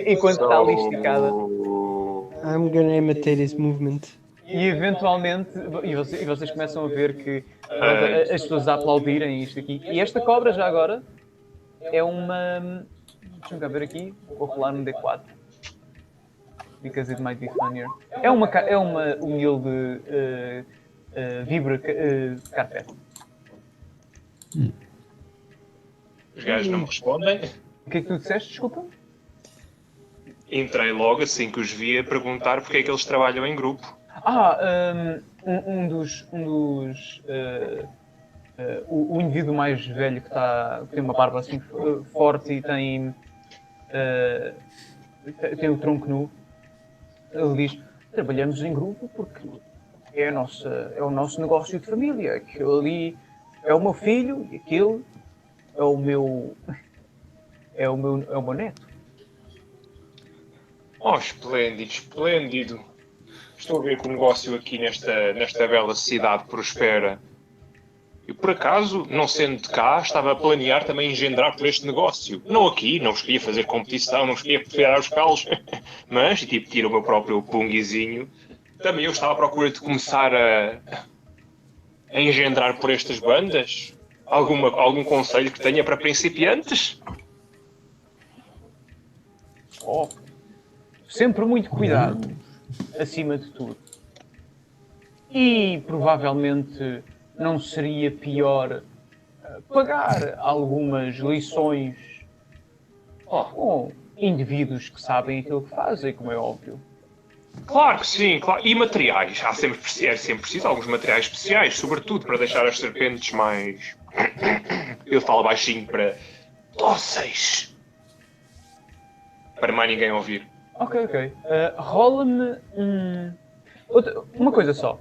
enquanto está ali esticada. I'm gonna imitate his movement. E eventualmente, vocês começam a ver que as pessoas a aplaudirem isto aqui. E esta cobra, já agora, é uma... Deixa-me cá ver aqui, vou rolar um D4. Because it might be funnier. É uma humilde vibra carpete. Os gajos não me respondem. O que é que tu disseste, desculpa? Entrei logo assim que os vi a perguntar porque é que eles trabalham em grupo. O indivíduo mais velho que tem uma barba assim forte e tem o tronco nu, ele diz: trabalhamos em grupo porque é o nosso negócio de família. Aquele ali é o meu filho e aquele é o meu neto. Oh, esplêndido, esplêndido. Estou a ver que o negócio aqui nesta bela cidade prospera. E por acaso, não sendo de cá, estava a planear também engendrar por este negócio. Não aqui, não vos queria fazer competição, não vos queria tirar os calos, mas, tipo, tiro o meu próprio pungizinho. Também eu estava à procura de começar a engendrar por estas bandas. Algum conselho que tenha para principiantes? Oh, sempre muito cuidado, acima de tudo. E provavelmente não seria pior pagar algumas lições com indivíduos que sabem aquilo que fazem, como é óbvio. Claro que sim, claro. E materiais. É sempre preciso alguns materiais especiais, sobretudo para deixar as serpentes mais... Eu falo baixinho para... dóceis. Para mais ninguém ouvir. Ok. Rola-me uma coisa só.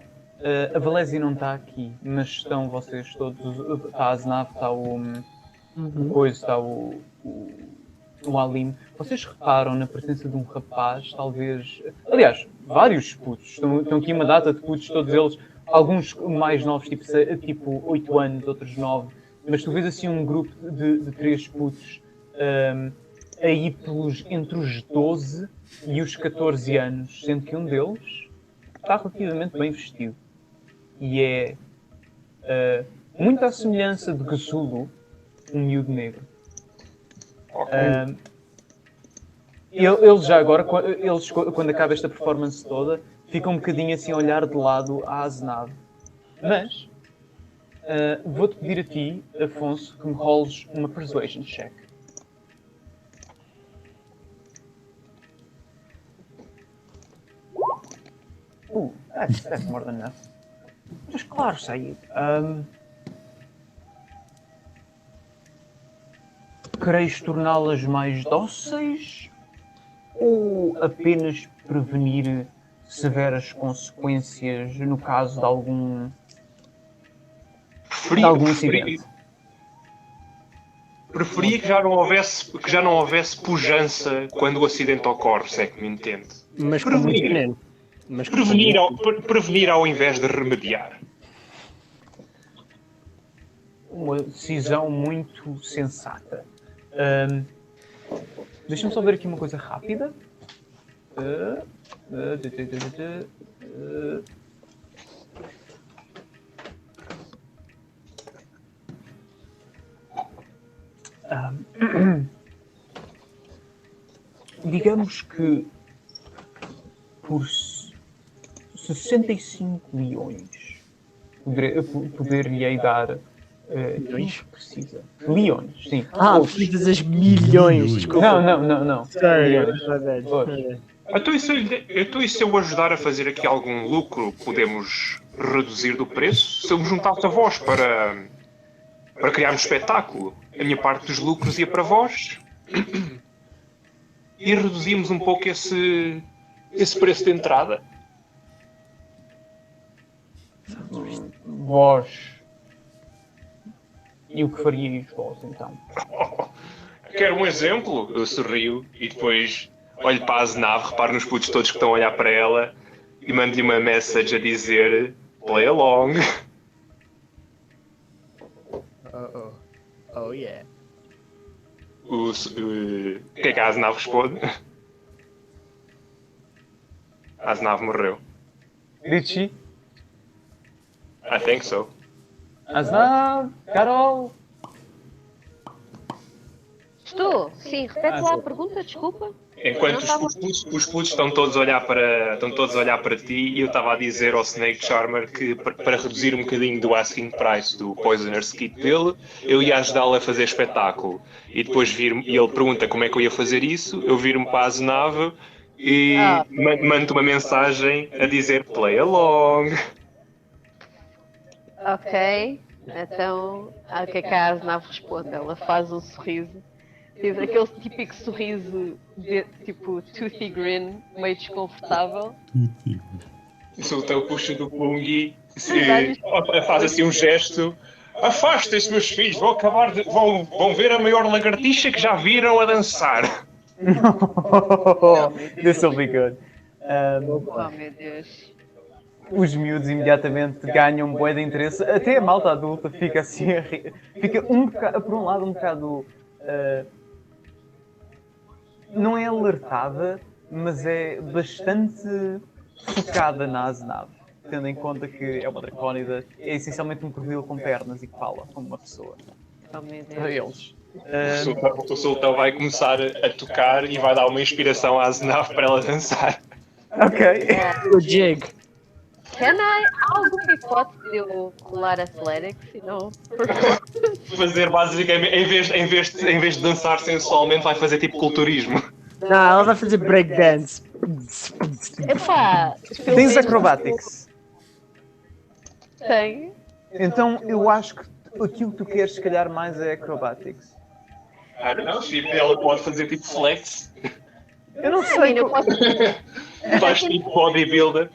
A Valésia não está aqui, mas estão vocês todos. Está a Aznav, está o coisa, está o Alim. Vocês reparam na presença de um rapaz, talvez... Aliás, vários putos. Estão aqui uma data de putos, todos eles. Alguns mais novos, tipo 8 anos, outros 9. Mas tu vês assim um grupo de 3 putos aí entre os 12 e os 14 anos. Sendo que um deles está relativamente bem vestido. E é muito à semelhança de Gazulu, um miúdo negro. Eles já agora, quando acaba esta performance toda, ficam um bocadinho assim a olhar de lado à Aznav. Mas vou-te pedir a ti, Afonso, que me roles uma persuasion check. That's more than enough. Mas claro, Said. Quereis torná-las mais dóceis? Ou apenas prevenir severas consequências no caso de algum acidente. Preferia que já não houvesse pujança quando o acidente ocorre, se é que me entende. Mas com muito veneno. Mas com Prevenir ao invés de remediar. Uma decisão muito sensata. Deixa-me só ver aqui uma coisa rápida. Digamos que por 65 leões poder-lhe dar Leões? precisa. Leões, sim. Vidas as milhões, desculpa. Não. Sorry, Leões. Então, e se eu ajudar a fazer aqui algum lucro, podemos reduzir do preço? Se eu me juntasse a vós para criar um espetáculo, a minha parte dos lucros ia para vós e reduzimos um pouco esse preço de entrada. Vós. E o que faríeis vós, então? Quero um exemplo? Eu sorrio e depois olho para a Azenave, reparo nos putos todos que estão a olhar para ela e mando-lhe uma message a dizer play along. Oh yeah. O que é que a Azenave responde? A Azenave morreu. Did she? I think so. Aznav, Carol. Estou. Sim, repete lá a pergunta, desculpa. Enquanto os putos estão todos a olhar para ti, e eu estava a dizer ao Snake Charmer que para reduzir um bocadinho do asking price do Poisoner's Kit dele, eu ia ajudá-lo a fazer espetáculo. E depois e ele pergunta como é que eu ia fazer isso, eu viro-me para a Azenave e mando uma mensagem a dizer play along. Ok. Então, o que é que a Azenave responde? Ela faz um sorriso. Diz aquele típico sorriso de tipo toothy grin, meio desconfortável. O Sultão puxa do Pungi e faz assim um gesto. Afastem-se, meus filhos, vão ver a maior lagartixa que já viram a dançar. This will be good. Oh meu Deus. Os miúdos imediatamente ganham bué de interesse. Até a malta adulta fica assim a rir. Fica por um lado um bocado... não é alertada, mas é bastante focada na Azenave, tendo em conta que é uma dracónida, é essencialmente um crocodilo com pernas e que fala como uma pessoa. Oh meu Deus. Para eles. O Sultão vai começar a tocar e vai dar uma inspiração à Azenave para ela dançar. Ok. O jig. Há alguma hipótese de eu colar Athletics e não Fazer basicamente, em vez de dançar sensualmente, vai fazer tipo culturismo. Não, ela vai fazer breakdance. Epá! Tens acrobatics. Tenho. Então eu acho que aquilo que tu queres se calhar mais é acrobatics. I don't know, tipo, ela pode fazer tipo flex. Eu não sei. Eu posso, Faz tipo bodybuilder.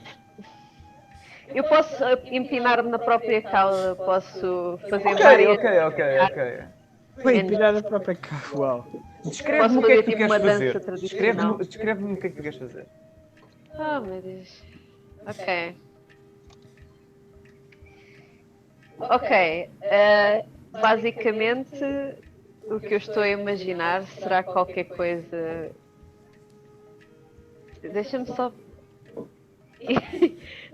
eu posso empinar-me na própria cauda, posso fazer Ok. Foi empinar a própria cara. Uau. Descreve-me o Posso que é fazer que tu tipo uma queres dança fazer. tradicional. Descreve-me o que é que tu queres fazer. Oh meu Deus. Ok. Ok. Basicamente, o que eu estou a imaginar será qualquer coisa. Deixa-me só.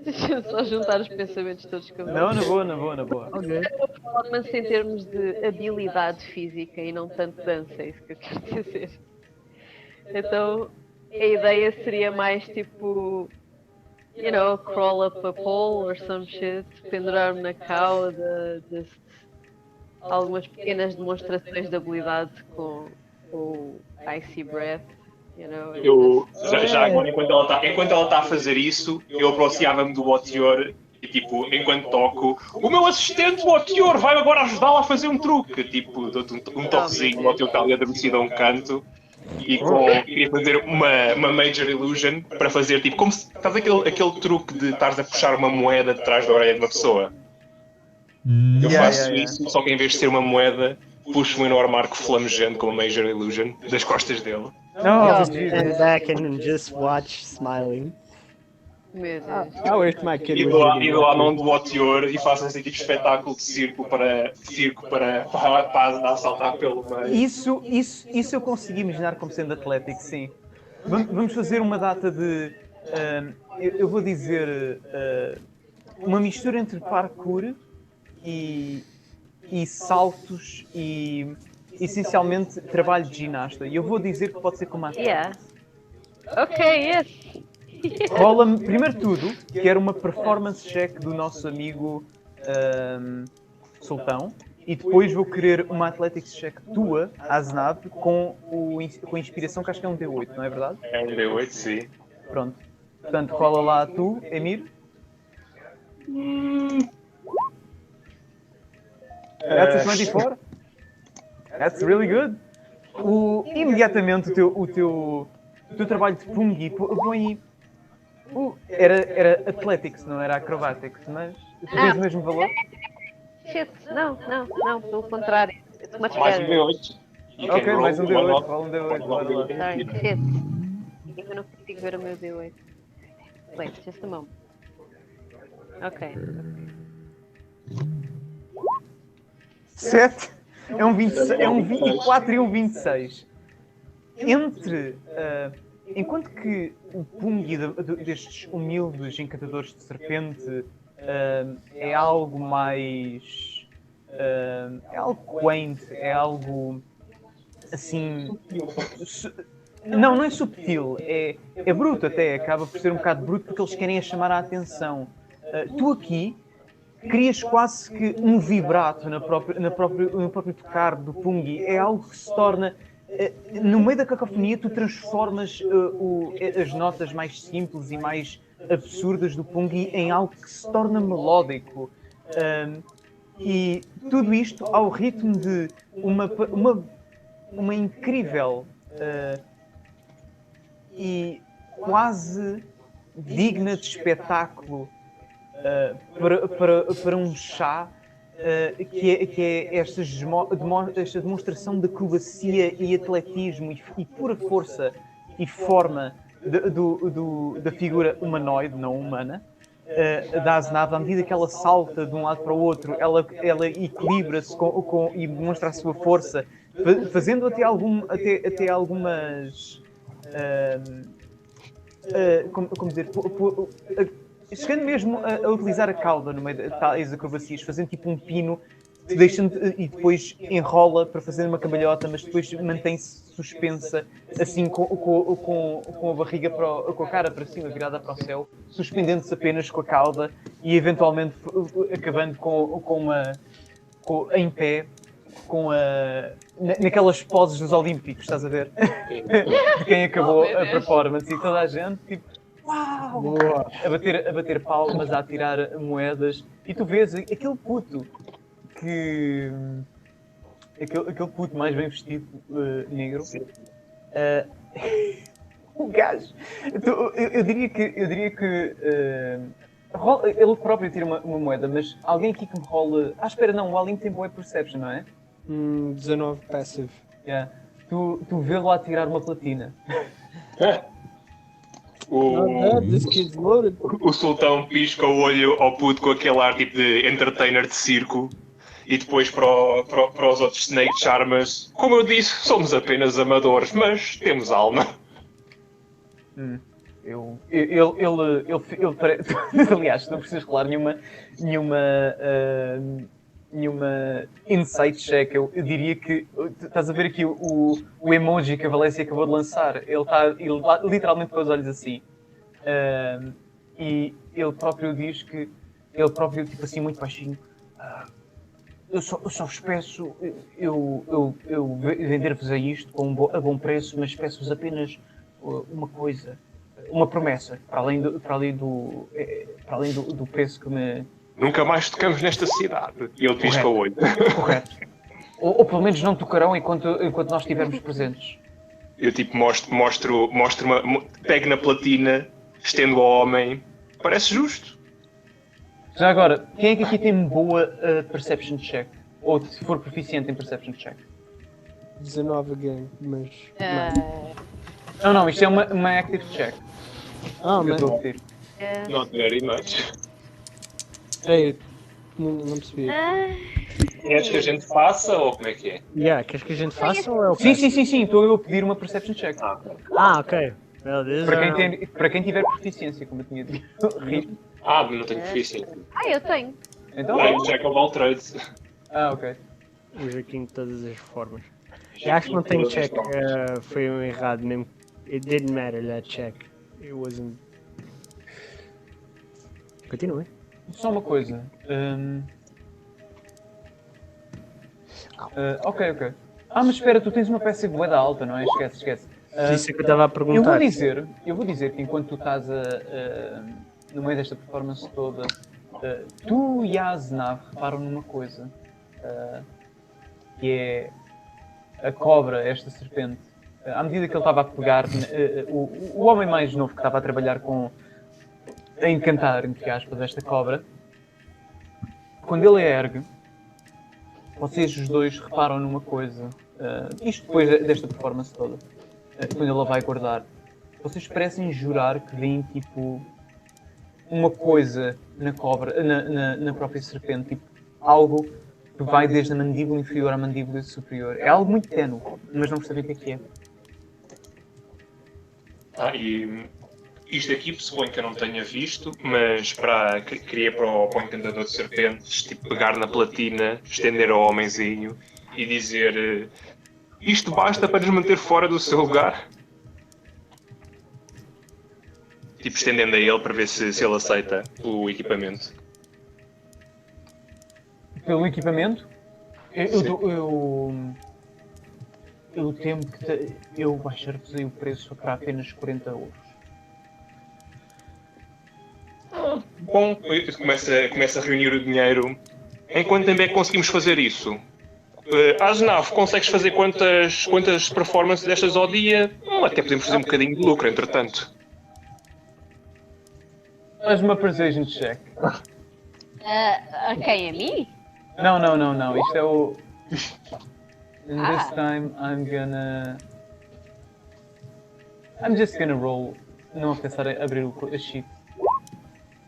Deixa-me só juntar os pensamentos todos que eu Não, na boa. Ok. Performance em termos de habilidade física e não tanto dança, é isso que eu quero dizer. Então, a ideia seria mais tipo, crawl up a pole or some shit, pendurar-me na cauda, algumas pequenas demonstrações de habilidade com o Icy Breath. Eu, já agora, enquanto ela está a fazer isso, eu aproximava-me do Botior e, tipo, enquanto toco, o meu assistente Botior vai agora ajudá-la a fazer um truque. Tipo, dou-te um toquezinho, o Botior está ali adormecido a um canto e queria fazer uma Major Illusion para fazer tipo, como se estás aquele truque de estares a puxar uma moeda de trás da orelha de uma pessoa. Eu faço isso, só que em vez de ser uma moeda, puxo um enorme arco flamejante com uma Major Illusion das costas dele. Não, Stand back and just watch smiling. Meu Deus. I wish my kid E was dou lá reading mão do Boteor e faço assim tipo espetáculo de circo para a saltar pelo meio. Isso eu consegui imaginar como sendo atlético, sim. Vamos fazer uma data de. Eu vou dizer. Uma mistura entre parkour e saltos e. Essencialmente trabalho de ginasta. E eu vou dizer que pode ser como atlético. Yeah. Ok, yes. Rola-me, primeiro de tudo, que era uma performance check do nosso amigo Sultão, e depois vou querer uma athletics check tua, Aznab, com a inspiração, que acho que é um D8, não é verdade? É um D8, sim. Pronto. Portanto, rola lá tu, Emir. That's a 24. That's really good. Imediatamente o teu trabalho de Pungi põe. Era Athletics, não era Acrobatics, mas tu tens o mesmo valor? Shit, não, pelo contrário. It's much Mais um better. D8. Ok, mais um D8, rola um D8, bora lá. Sorry, shit. Eu não consigo ver o meu D8. Wait, just a moment. Ok. 7 é um 24 e um 26. Enquanto que o Pungi destes humildes encantadores de serpente é algo mais. É algo quaint, é algo assim. Não é subtil, é bruto até, acaba por ser um bocado bruto porque eles querem chamar a atenção. Tu aqui crias quase que um vibrato no próprio tocar do Pungi, é algo que se torna. No meio da cacofonia, tu transformas as notas mais simples e mais absurdas do Pungi em algo que se torna melódico. E tudo isto ao ritmo de uma incrível e quase digna de espetáculo para um chá. Que é esta demonstração de acrobacia e atletismo e pura força e forma da figura humanoide, não humana, da Aznab. À medida que ela salta de um lado para o outro, ela equilibra-se e demonstra a sua força, fazendo até algumas... como dizer... Chegando mesmo a utilizar a cauda no meio das acrobacias, fazendo tipo um pino, e depois enrola para fazer uma cambalhota, mas depois mantém-se suspensa, assim com a barriga, com a cara para cima, virada para o céu, suspendendo-se apenas com a cauda e eventualmente acabando em pé, naquelas poses dos Olímpicos, estás a ver? De quem acabou a performance e toda a gente, tipo. Uau! A bater palmas, a atirar moedas, e tu vês aquele puto aquele puto mais bem vestido, negro. O gajo. Eu diria que ele próprio tira uma moeda, mas alguém aqui que me rola. Espera, não, o Alim tem boa perception, não é? 19 passive. Yeah. Tu vê-lo a tirar uma platina. O Sultão pisca o olho ao puto com aquele ar tipo de entertainer de circo e depois para os outros Snake Charmers, como eu disse, somos apenas amadores, mas temos alma. Aliás, não precisas rolar nenhuma insight check. Eu diria que estás a ver aqui o emoji que a Valência acabou de lançar. Ele está literalmente com os olhos assim, e ele próprio diz que tipo assim muito baixinho, eu só vos peço, eu vender-vos a isto a bom preço, mas peço-vos apenas uma coisa, uma promessa, para além do preço que me... Nunca mais tocamos nesta cidade. E ele pisca o olho. Correto. Ou pelo menos não tocarão enquanto nós estivermos presentes. Eu tipo pego na platina, estendo ao homem. Parece justo. Já agora, quem é que aqui tem boa perception check? Ou se for proficiente em perception check? 19 again, mas. Não, isto é uma active check. Ah, Que eu mas. estou a pedir. Not very much. Ei, não percebi. Queres que a gente faça ou como é que é? Yeah, queres que a gente faça ou é o Sim, estou eu a pedir uma perception check. Ah, ok. Well, this Para quem tiver proficiência, como eu tinha dito. Não tenho proficiência. Eu tenho. Então, Tenho check of all trades. ok. O Joaquim de todas as formas. Eu acho que não tenho check. Foi um errado mesmo. It didn't matter that check. It wasn't. Continue. Só uma coisa. Ok. Mas espera, tu tens uma peça de moeda alta, não é? Esquece. Isso é que eu estava a perguntar. Eu vou dizer que enquanto tu estás no meio desta performance toda, tu e a Aznav reparam numa coisa, que é a cobra, esta serpente. À medida que ele estava a pegar, o homem mais novo que estava a trabalhar a encantar, entre aspas, esta cobra, quando ele a ergue, vocês os dois reparam numa coisa, isto depois desta performance toda, quando ele a vai guardar, vocês parecem jurar que veem tipo uma coisa na cobra, na própria serpente, tipo algo que vai desde a mandíbula inferior à mandíbula superior. É algo muito ténue, mas não percebem o que é. E isto aqui pressuponho que eu não tenha visto, mas queria para o encantador de serpentes, tipo, pegar na platina, estender ao homenzinho e dizer isto basta para nos manter fora do seu lugar. Tipo, estendendo a ele para ver se ele aceita o equipamento. Pelo equipamento, eu temo que eu baixar-vos aí o preço para apenas 40 euros. Bom, começa a reunir o dinheiro. Em quanto tempo é que conseguimos fazer isso? Aznav, consegues fazer quantas performances destas ao dia? Até podemos fazer um bocadinho de lucro, entretanto. Faz uma persuasion check. A quem? A mim? Não. Isto é o... And this time I'm just gonna roll. Não a pensar em abrir a sheet.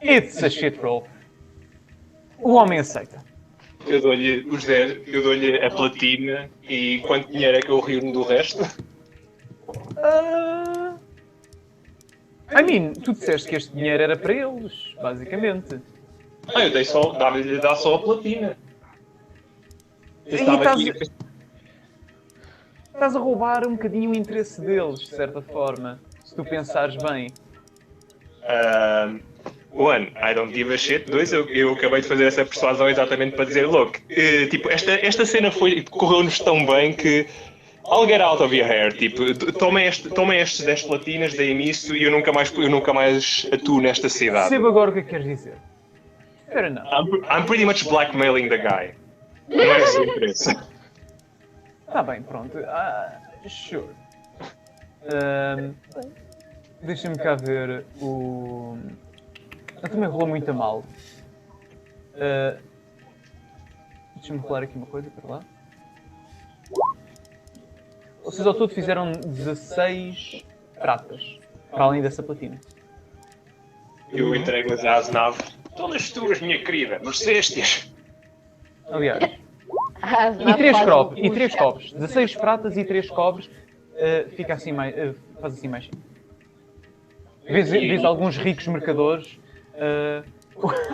It's a shit roll. O homem aceita. Eu dou-lhe os 10, eu dou-lhe a platina e quanto dinheiro é que eu reúno do resto? Tu disseste que este dinheiro era para eles, basicamente. Eu dei dá só a platina. Estás a roubar um bocadinho o interesse deles, de certa forma, se tu pensares bem. One, I don't give a shit. Dois, eu acabei de fazer essa persuasão exatamente para dizer, look, tipo, esta cena correu-nos tão bem que I'll get out of your hair, tipo, tomem estes 10 platinas, deem-me isso e eu nunca mais atuo nesta cidade. Perceba agora o que é que queres dizer. Fair enough. I'm pretty much blackmailing the guy. Não é esse o interesse. Tá bem, pronto. Sure. Deixa-me cá ver o... Eu também rolou muito a mal. Deixa-me rolar aqui uma coisa, para lá. Vocês ao todo fizeram 16 pratas, para além dessa platina. Eu entrego-as à Aznav. Todas tuas, minha querida, mereceste-as. Aliás. E 3 cobres. 16 pratas e 3 cobres. Fica assim mais... faz assim mais simples. Vês alguns ricos mercadores...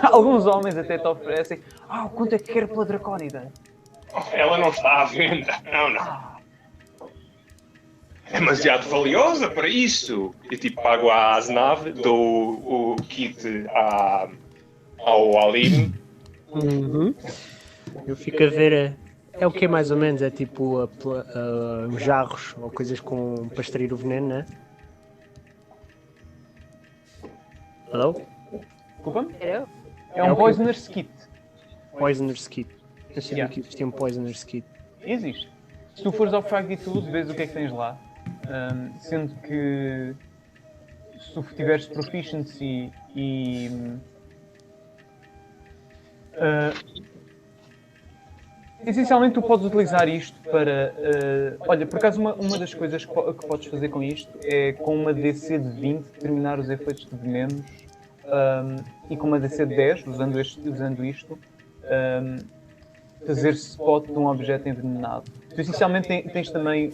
alguns homens até te oferecem... quanto é que quer pela Dracónida? Ela não está à venda. Não. É demasiado valiosa para isso. Eu tipo pago à Aznav, dou o kit ao Alim. Eu fico a ver. É o que mais ou menos? É tipo jarros ou coisas para extrair o veneno, né? Hello? Desculpa-me? Eu? É um Poisoner's Kit. Poisoner's Kit. Eu sabia que existia um Poisoner's Kit. Existe. Se tu fores ao Frag Tools, vês o que é que tens lá. Sendo que se tu tiveres proficiency e essencialmente tu podes utilizar isto para olha, por acaso uma das coisas que podes fazer com isto é com uma DC de 20 terminar os efeitos de venenos e com uma DC de 10 usando isto fazer spot de um objeto envenenado. Tu essencialmente tens também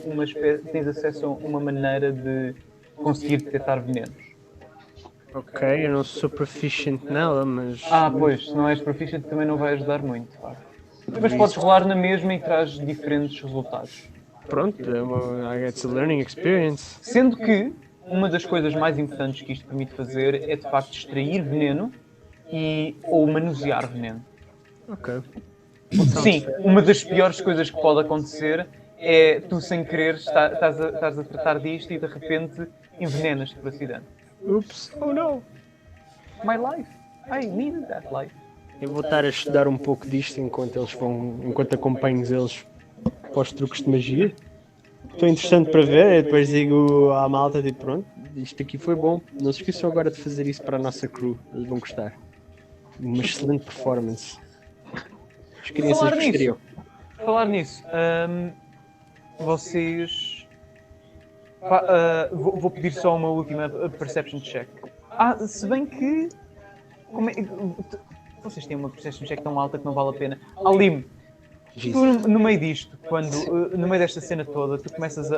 tens acesso a uma maneira de conseguir detectar venenos. Ok, eu não sou proficient nela, mas. Pois, se não és proficient também não vai ajudar muito. Mas podes rolar na mesma e traz diferentes resultados. Pronto, I get a learning experience. Sendo que uma das coisas mais importantes que isto permite fazer é de facto extrair veneno ou manusear veneno. Ok. Sim, uma das piores coisas que pode acontecer é tu sem querer estás a tratar disto e de repente envenenas-te por acidente. Oops, oh no! My life, I needed that life. Eu vou estar a estudar um pouco disto enquanto acompanho eles para os truques de magia. Estou interessante para ver, eu depois digo à malta, tipo, pronto, isto aqui foi bom. Não se esqueçam agora de fazer isso para a nossa crew, eles vão gostar. Uma excelente performance. As crianças gostariam. Falar nisso, vocês... vou pedir só uma última perception check. Se bem que... Vocês têm uma perception check tão alta que não vale a pena. Alim, tu no meio disto, no meio desta cena toda, tu começas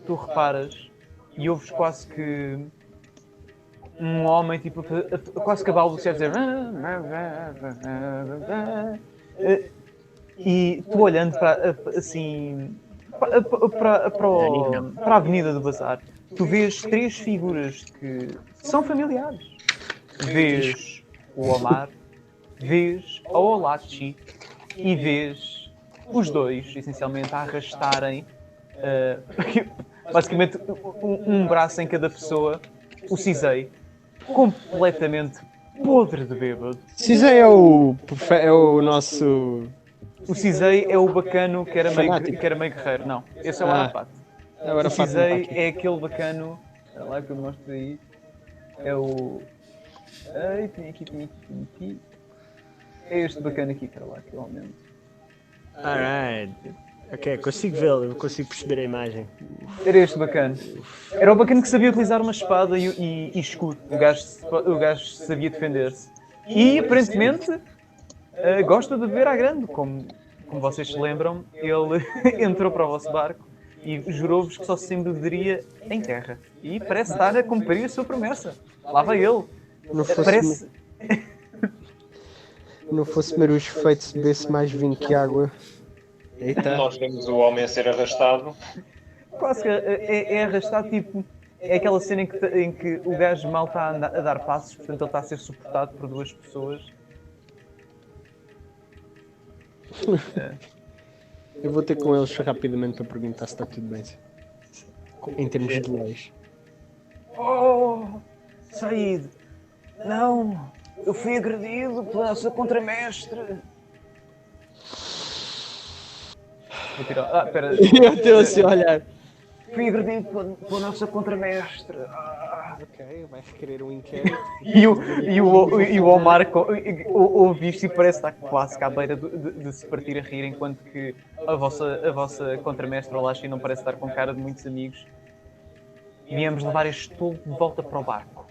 tu reparas e ouves quase que um homem, tipo, quase que a balbuciar dizer e tu olhando para a Avenida do Bazar, tu vês três figuras que são familiares. Vês o Omar, vês a Olachi e vês os dois, essencialmente, a arrastarem basicamente um braço em cada pessoa, o Cisei, completamente podre de bêbado. Cisei é o nosso... O Cisei é o bacano que era meio guerreiro. Não, esse é o Arafat. O Cisei é aquele bacano... Olha lá que eu mostro aí. É o... Ai, tinha aqui. É este bacana aqui, cara lá, que eu aumento. Alright. Ok, consigo vê-lo, eu consigo perceber a imagem. Era este bacana. Era o bacana que sabia utilizar uma espada e escudo. O gajo sabia defender-se. E, aparentemente, gosta de beber à grande. Como vocês se lembram, ele entrou para o vosso barco e jurou-vos que só se embebederia em terra. E parece estar a cumprir a sua promessa. Lá vai ele. Não fosse marujo feito se bebesse mais vinho que água. Eita. Nós vemos o homem a ser arrastado. Quase que é arrastado, tipo... É aquela cena em que o gajo mal está a dar passos, portanto ele está a ser suportado por duas pessoas. Eu vou ter com eles rapidamente para perguntar se está tudo bem. Em termos de leis. Oh! Said! Não! Eu fui agredido pela nossa contramestre! Vou tirar... espera... Eu estou assim a olhar. Fui agredido pela nossa contramestre! Ok, vai requerer um inquérito. E o Omar ouve isto e parece estar quase à beira de se partir a rir, enquanto que a vossa contramestre Olashi não parece estar com cara de muitos amigos. Viemos levar este tolo de volta para o barco.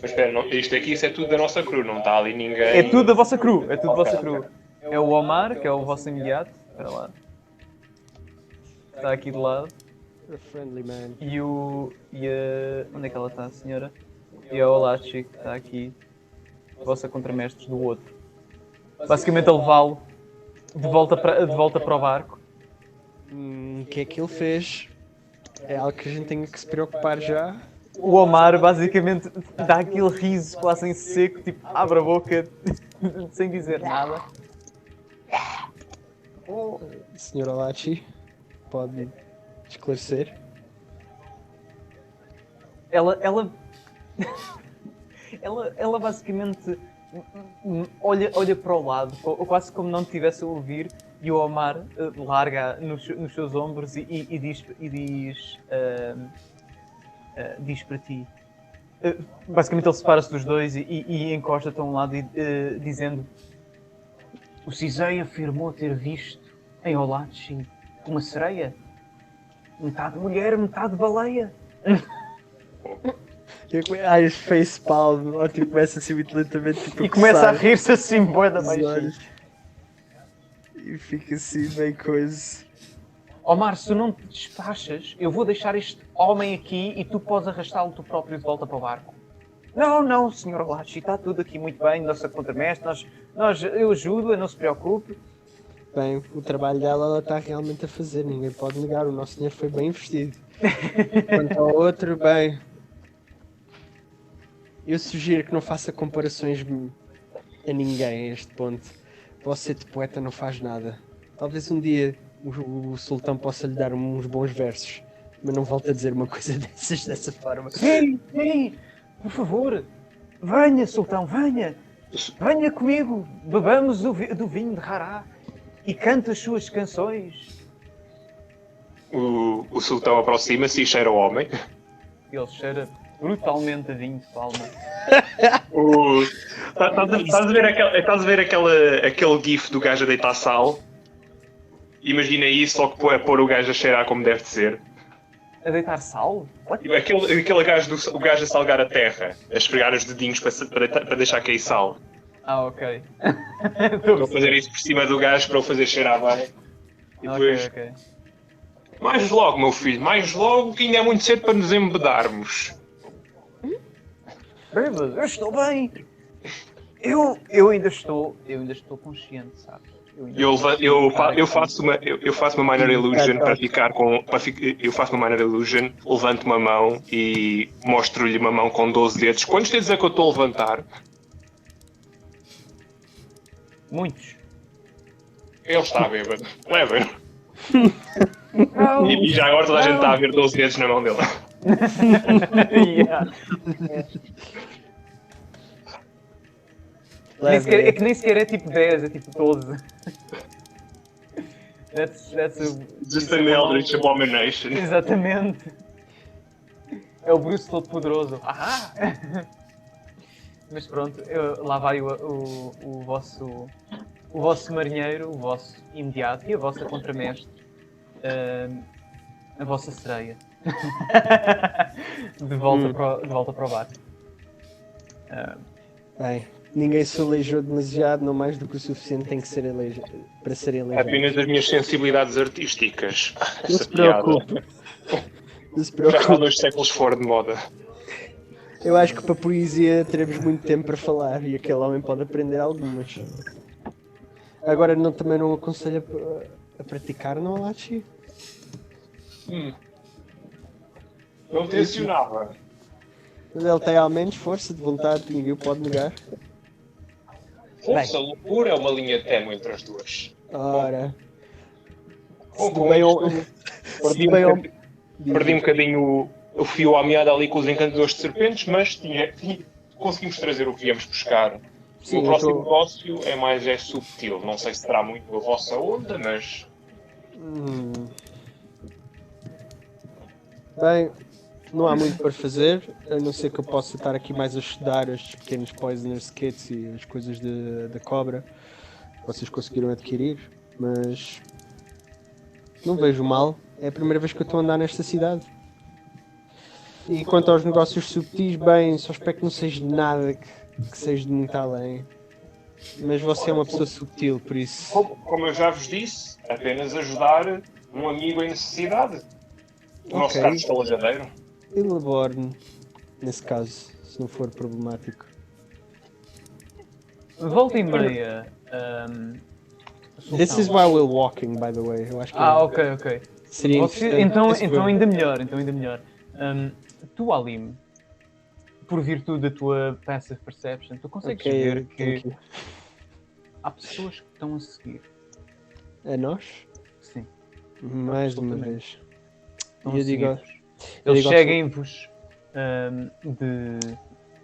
Mas espera, isto aqui isso é tudo da nossa crew, não está ali ninguém. É tudo da vossa crew, é tudo da vossa crew. É o Omar, que é o vosso imediato. Espera lá. Está aqui de lado. A friendly man. Onde é que ela está, a senhora? E a Olachi, que está aqui. Vossa contramestre do outro. Basicamente a levá-lo de volta para o barco. O que é que ele fez? É algo que a gente tem que se preocupar já. O Omar basicamente dá aquele riso quase em seco, tipo, abre a boca sem dizer nada. Senhora Olachi, pode esclarecer? Ela basicamente olha para o lado, quase como não te estivesse a ouvir, e o Omar larga nos seus ombros e diz para ti. Basicamente ele separa-se dos dois e encosta-te a um lado dizendo: o Cisei afirmou ter visto em Olachi uma sereia, metade mulher, metade baleia. Ai, facepalm, ou tipo, começa assim muito lentamente tipo, E começa a coçar rir-se assim, boa da os baixinho. olhos. E fica assim bem coisa. Omar, se tu não te despachas, eu vou deixar este homem aqui e tu podes arrastá-lo tu próprio de volta para o barco. Não, senhor Olachi, está tudo aqui muito bem, nossa contramestre, eu ajudo, não se preocupe. Bem, o trabalho dela ela está realmente a fazer, ninguém pode negar, o nosso dinheiro foi bem investido. Quanto ao outro, bem, eu sugiro que não faça comparações a ninguém a este ponto. Você de poeta não faz nada. Talvez um dia o sultão possa lhe dar uns bons versos, mas não volte a dizer uma coisa dessa forma. Sim, por favor, venha, sultão, venha comigo, bebamos do vinho de Hará e cante as suas canções. O sultão aproxima-se e cheira o homem. Ele cheira brutalmente a vinho de palma. Estás a ver aquele gif do gajo a deitar sal? Imagina isso, só que é pôr o gajo a cheirar como deve de ser. A deitar sal? What? Aquele gajo a salgar a terra, a esfregar os dedinhos para deixar cair sal. Ah, ok. Vou fazer isso por cima do gajo para o fazer cheirar bem. E depois, Ok. mais logo, meu filho, mais logo, que ainda é muito cedo para nos embedarmos. Bêbado, eu estou bem. Eu ainda estou consciente, sabes? Eu faço uma minor illusion para ficar com. Eu faço uma minor illusion, levanto uma mão e mostro-lhe uma mão com 12 dedos. Quantos dedos é que eu estou a levantar? Muitos. Ele está bêbado. Leva. E já agora toda a gente está a ver 12 dedos na mão dele. Yeah. É que nem sequer é tipo 10, é tipo 12. Just an Eldritch Abomination. Exatamente. É o Bruce todo poderoso. Ah! Mas pronto, lá vai o vosso marinheiro, o vosso imediato e a vossa contramestre, a vossa sereia. de volta para o bar. Bem, ninguém se aleijou demasiado, não mais do que o suficiente tem que ser para serem aleijados. Apenas as minhas sensibilidades artísticas. Não se preocupe. Não se Já há preocupe. 2 séculos fora de moda. Eu acho que para a poesia teremos muito tempo para falar e aquele homem pode aprender algumas. Agora também não aconselho a praticar no Olachi. Não tencionava. Mas ele tem ao menos força de vontade, ninguém o pode negar. Força, loucura é uma linha ténue entre as duas. Ora, Bom, se com bem isto, perdi um bocadinho o fio à meada ali com os encantadores de serpentes, mas conseguimos trazer o que viemos buscar. Sim, O próximo negócio é subtil. Não sei se terá muito a vossa onda, mas Bem, não há muito para fazer, a não ser que eu possa estar aqui mais a estudar os pequenos Poisoner's Kits e as coisas da cobra que vocês conseguiram adquirir, mas não vejo mal, é a primeira vez que eu estou a andar nesta cidade. E quanto aos negócios subtis, bem, só espero que não seja nada que seja de muito além. Mas você é uma pessoa subtil, por isso... como eu já vos disse, apenas ajudar um amigo em necessidade. O nosso caso estalajadeiro. Elabore-me, nesse caso, se não for problemático. Volta e meia. This is why we're walking, by the way. Eu acho que Ok. seria interessante. Então ainda melhor. Tu, Alim, por virtude da tua passive perception, tu consegues ver que há pessoas que estão a seguir. A nós? Sim. Mais uma Absolutamente. vez. Estão E a eu digo, seguir-vos. Eles seguem-vos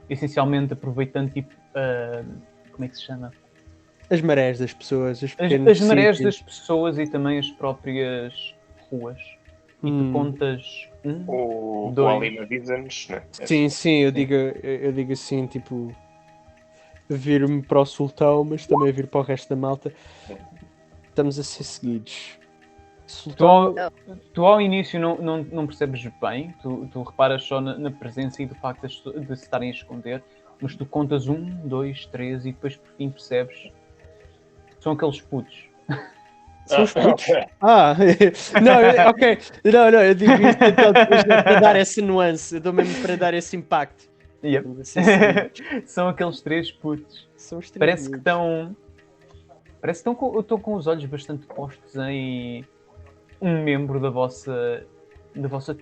essencialmente aproveitando tipo Como é que se chama? As marés das pessoas, os As pequenos marés sítios. das pessoas e também as próprias ruas. E tu contas O dois. Alim avisa-nos, né? Sim, eu digo assim, tipo, vir-me para o sultão, mas também vir para o resto da malta. Estamos a ser seguidos. Sultão, Tu ao início não percebes bem, tu reparas só na presença e do facto de se estarem a esconder, mas tu contas 1, 2, 3 e depois por fim percebes. São aqueles putos. são os putos. Não, ok. Não, eu digo isso então depois para dar essa nuance. Eu dou mesmo para dar esse impacto. Estamos a ser seguidos. São aqueles 3 putos. São os três Parece que miúdos. estão com os olhos bastante postos em um membro da vossa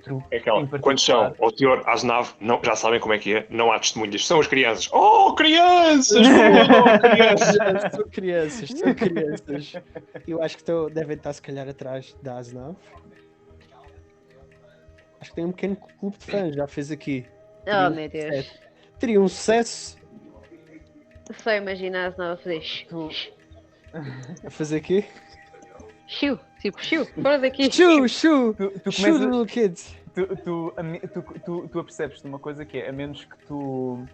trupe. É aquela, em quando são particular. o Teor Asnav, não, já sabem como é que é, não há testemunhas, são as crianças. Oh, crianças! Oh, crianças! São crianças. Eu acho que devem estar se calhar atrás da Asnav. Acho que tem um pequeno clube de fãs, já fez aqui. Oh meu Deus. Teria um sucesso Só imaginar as novas fazer a fazer aqui. xiu, tipo xiu, fora daqui. Shoo! Tu Shoo, começas, little kids. tu apercebes de uma coisa que é, a menos que tu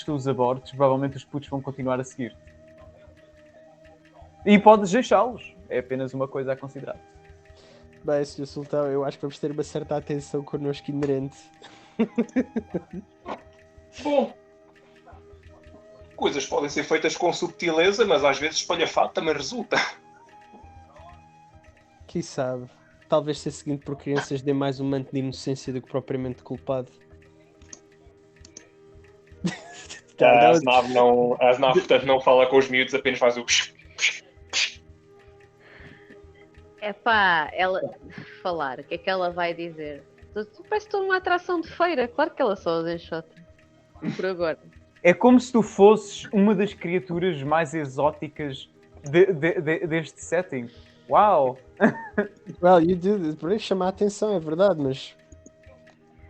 os abortes, provavelmente os putos vão continuar a seguir-te. E podes deixá-los. É apenas uma coisa a considerar. Bem, Sr. Sultão, eu acho que vamos ter uma certa atenção connosco inerente. Bom, coisas podem ser feitas com subtileza, mas às vezes espalhafato também resulta. Quem sabe? Talvez ser seguido por crianças dê mais um manto de inocência do que propriamente culpado. A Asnav, portanto, não fala com os miúdos, apenas faz o... Epá, ela falar, o que é que ela vai dizer? Tu parece toda uma atração de feira, claro que ela só os enxota. Por agora. É como se tu fosses uma das criaturas mais exóticas deste setting. Uau! Well, you do this. Por isso chamar a atenção, é verdade, mas...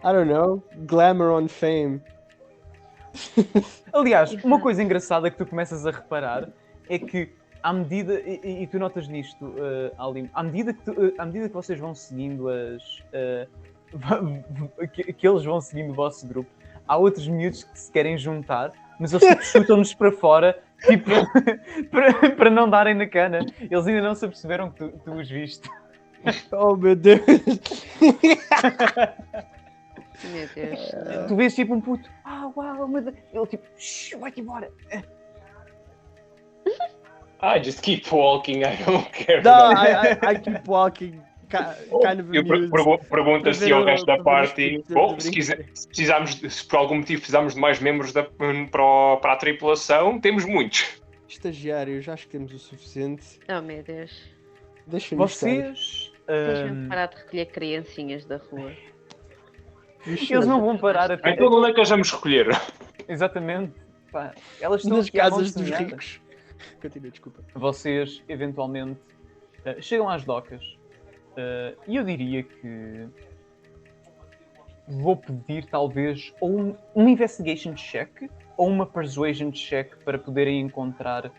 I don't know. Glamour on fame. Aliás, uma coisa engraçada que tu começas a reparar é que à medida, e tu notas nisto, Alim, à medida que vocês vão seguindo que eles vão seguindo o vosso grupo, há outros miúdos que se querem juntar, mas eles tipo, chutam-nos para fora, tipo, para não darem na cana. Eles ainda não se aperceberam que tu os viste. Oh, meu Deus. Meu Deus. Tu vês tipo um puto, uau, mas ele tipo, vai-te embora. I just keep walking, I don't care. No, I keep walking. Kind of Eu amused. pergunto se ao resto da party. Bom, se precisarmos, se por algum motivo precisarmos de mais membros para a tripulação, temos muitos. Estagiários, acho que temos o suficiente. Oh meu Deus. Deixa-me Vocês... Deixa-me parar de recolher criancinhas da rua. Eles não vão parar a ter... Então onde é que nós vamos recolher? Exatamente. Pá, elas estão nas aqui à mão casas dos desenhada. ricos. Continua, desculpa. Vocês, eventualmente, chegam às docas e eu diria que vou pedir, talvez, ou um investigation check ou uma persuasion check para poderem encontrar,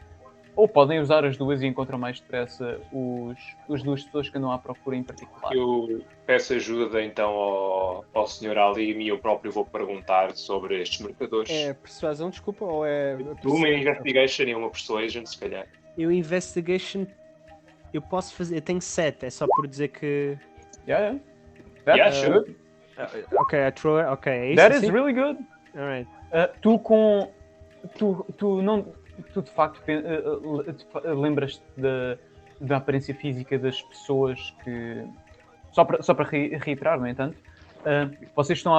ou podem usar as duas e encontram mais depressa as duas pessoas que andam à procura em particular. Eu peço ajuda então ao Sr. Ali e eu próprio vou perguntar sobre estes mercadores. É persuasão, desculpa, ou é... Uma investigation e uma persuasion, se calhar. Eu investigation... Eu posso fazer... Eu tenho 7, é só por dizer que... Yeah. Yeah, sure. Ok, I throw it. Ok, é isso That assim? is really good. Alright. Tu de facto lembras-te da aparência física das pessoas que... Só para reiterar, no entanto, vocês estão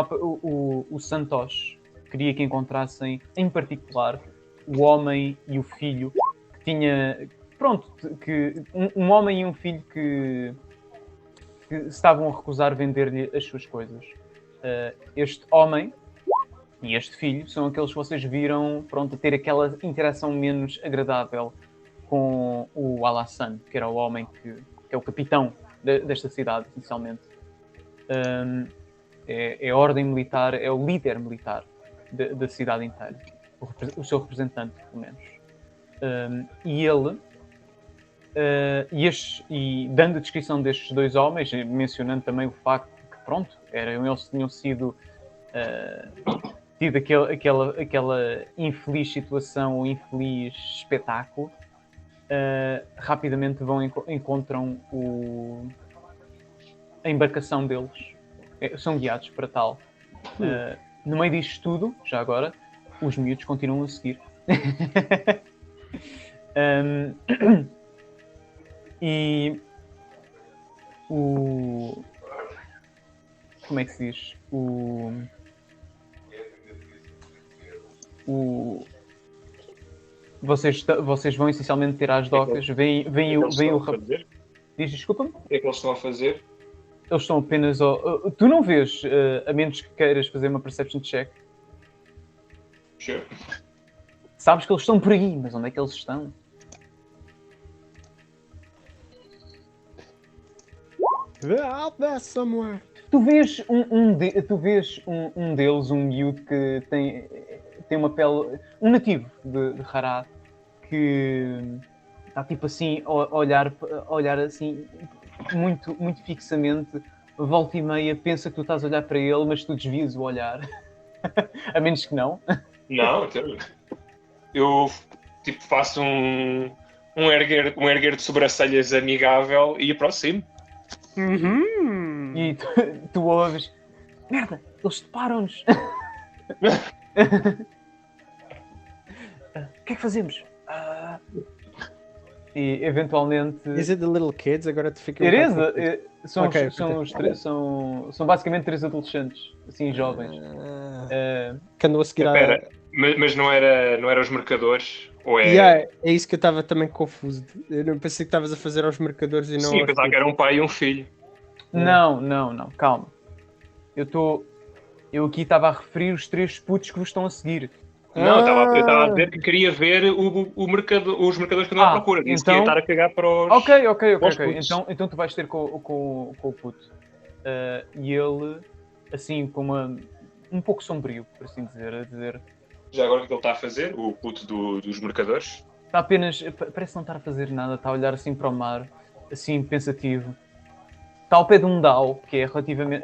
o Santos queria que encontrassem, em particular, o homem e o filho que tinha... Pronto, um homem e um filho que estavam a recusar vender-lhe as suas coisas. Este homem e este filho são aqueles que vocês viram, pronto, a ter aquela interação menos agradável com o Al-Hassan, que era o homem que é o capitão desta cidade, essencialmente. É a ordem militar, é o líder militar da cidade inteira. O o seu representante, pelo menos. E ele, e dando a descrição destes dois homens, mencionando também o facto de que, pronto, eles tinham sido tido aquela infeliz situação, ou infeliz espetáculo, rapidamente encontram a embarcação deles, são guiados para tal. No meio disto tudo, já agora, os miúdos continuam a seguir. E como é que se diz? Vocês vão essencialmente ter às docas, vem o rapaz. Diz, desculpa-me? O que é que eles estão a fazer? Eles estão apenas. Tu não vês, a menos que queiras fazer uma perception check. Sure. Sabes que eles estão por aí, mas onde é que eles estão? They're out there somewhere. Tu vês um deles, um miúdo que tem uma pele. Um nativo de Harad, que está tipo assim a olhar assim muito, muito fixamente, volta e meia, pensa que tu estás a olhar para ele, mas tu desvias o olhar. A menos que não. Não, eu tipo faço um erguer de sobrancelhas amigável e aproximo. E tu ouves, merda, eles separam-nos. O que é que fazemos? E eventualmente. Is it the little kids? Agora te fica. São basicamente 3 adolescentes, assim, jovens. Que andam a seguir Espera, mas não era os mercadores? Ou é... Yeah, é isso que eu estava também confuso. Eu não pensei que estavas a fazer aos mercadores e não Sim, aos pensava que era um pai e um filho. Não, calma. Eu aqui estava a referir os 3 putos que vos estão a seguir. Não, eu estava a dizer que queria ver os mercadores que andam à procura. Disse que ia estar a cagar para os... Ok. putos. Então tu vais ter com o puto. E ele, assim, com um pouco sombrio, por assim dizer. Já agora o que ele está a fazer? O puto dos mercadores? Está apenas... Parece não estar a fazer nada. Está a olhar assim para o mar, assim, pensativo. Está ao pé de um dau, que é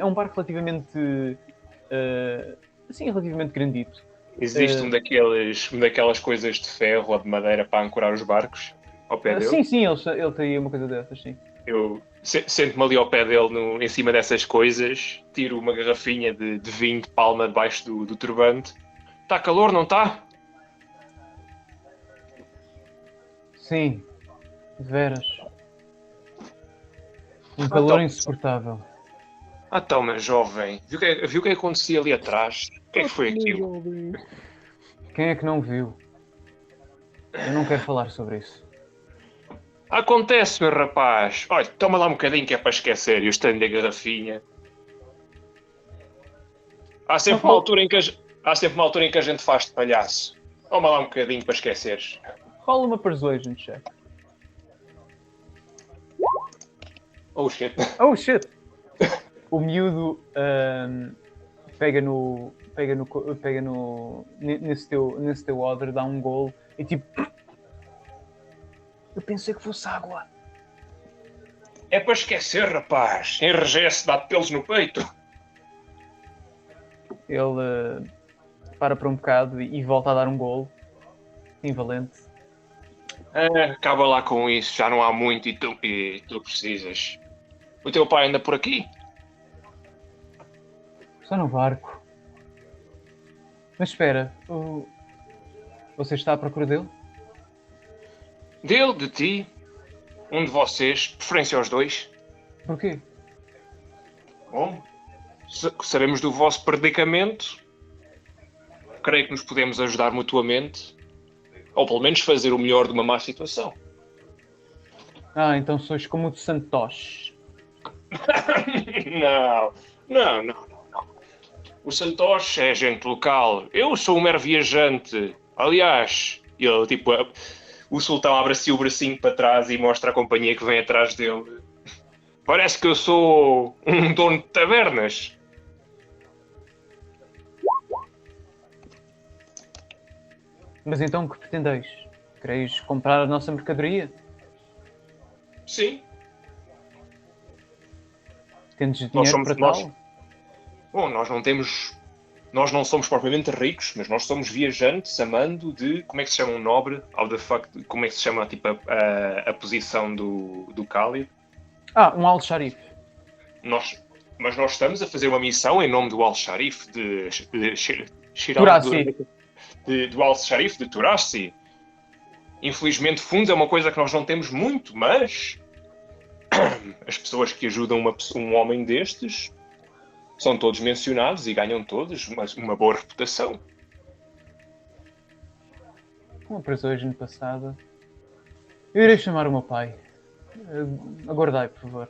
um barco relativamente... assim, relativamente grandito. Existe uma daquelas coisas de ferro ou de madeira para ancorar os barcos ao pé dele? Sim, ele tem uma coisa dessas, sim. Eu sento-me ali ao pé dele, em cima dessas coisas, tiro uma garrafinha de vinho de palma debaixo do turbante. Está calor, não está? Sim, de veras. Um calor insuportável. Então, meu jovem, viu o que acontecia ali atrás? O que é que foi aquilo? Quem é que não viu? Eu não quero falar sobre isso. Acontece, meu rapaz. Olha, toma lá um bocadinho que é para esquecer. Eu estendo a garrafinha. Há sempre uma altura em que a gente faz de palhaço. Toma lá um bocadinho para esqueceres. Rola uma persuasion check. Oh shit. Oh shit! O miúdo nesse teu odre, dá um golo e tipo... Eu pensei que fosse água. É para esquecer, rapaz. Enrijece, dá-te pelos no peito. Ele para um bocado e volta a dar um golo. Sim, valente. Acaba lá com isso. Já não há muito e tu precisas. O teu pai anda por aqui? Só no barco. Mas espera, você está à procura dele? Dele, de ti, um de vocês, preferência aos dois. Porquê? Bom, sabemos do vosso predicamento. Creio que nos podemos ajudar mutuamente. Ou pelo menos fazer o melhor de uma má situação. Então sois como o de Santos. Não. O Santos é gente local. Eu sou um mero viajante. Aliás, o sultão abre assim o bracinho para trás e mostra a companhia que vem atrás dele. Parece que eu sou um dono de tabernas. Mas então, o que pretendeis? Quereis comprar a nossa mercadoria? Sim, Tendes nós dinheiro somos para nós. tal? Bom, nós não somos propriamente ricos, mas nós somos viajantes amando de, como é que se chama um nobre? Como é que se chama tipo, a posição do Khalid? Um Al-Sharif. Mas nós estamos a fazer uma missão em nome do Al-Sharif Turassi. do Al-Sharif de Turassi. Infelizmente, fundos é uma coisa que nós não temos muito, mas as pessoas que ajudam um homem destes são todos mencionados e ganham todos uma boa reputação. Como apareceu hoje no passado. Eu irei chamar o meu pai. Aguardai, por favor.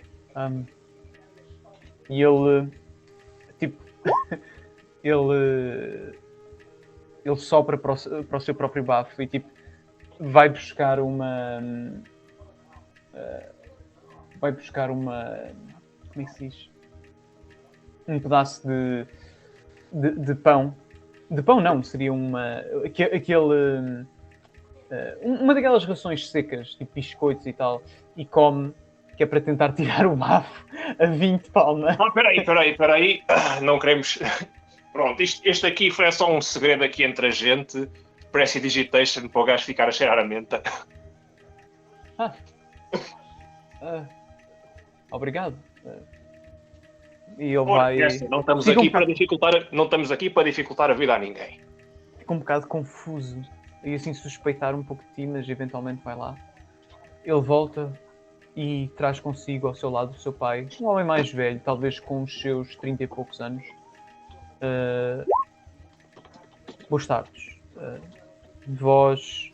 E ele... Tipo... ele sopra para o seu próprio bafo e tipo... Vai buscar uma... Como é que se diz? Um pedaço de pão. De pão não, seria uma daquelas rações secas, tipo biscoitos e tal, e come, que é para tentar tirar o bafo a 20 palmas. Peraí. Não queremos... Pronto, este aqui foi só um segredo aqui entre a gente. Prestidigitation para o gajo ficar a cheirar a menta. Obrigado. E ele vai... Não estamos aqui para dificultar a vida a ninguém. Fica um bocado confuso e assim suspeitar um pouco de ti, mas eventualmente vai lá. Ele volta e traz consigo ao seu lado o seu pai, um homem mais velho, talvez com os seus 30 e poucos anos. Boas tardes. Vós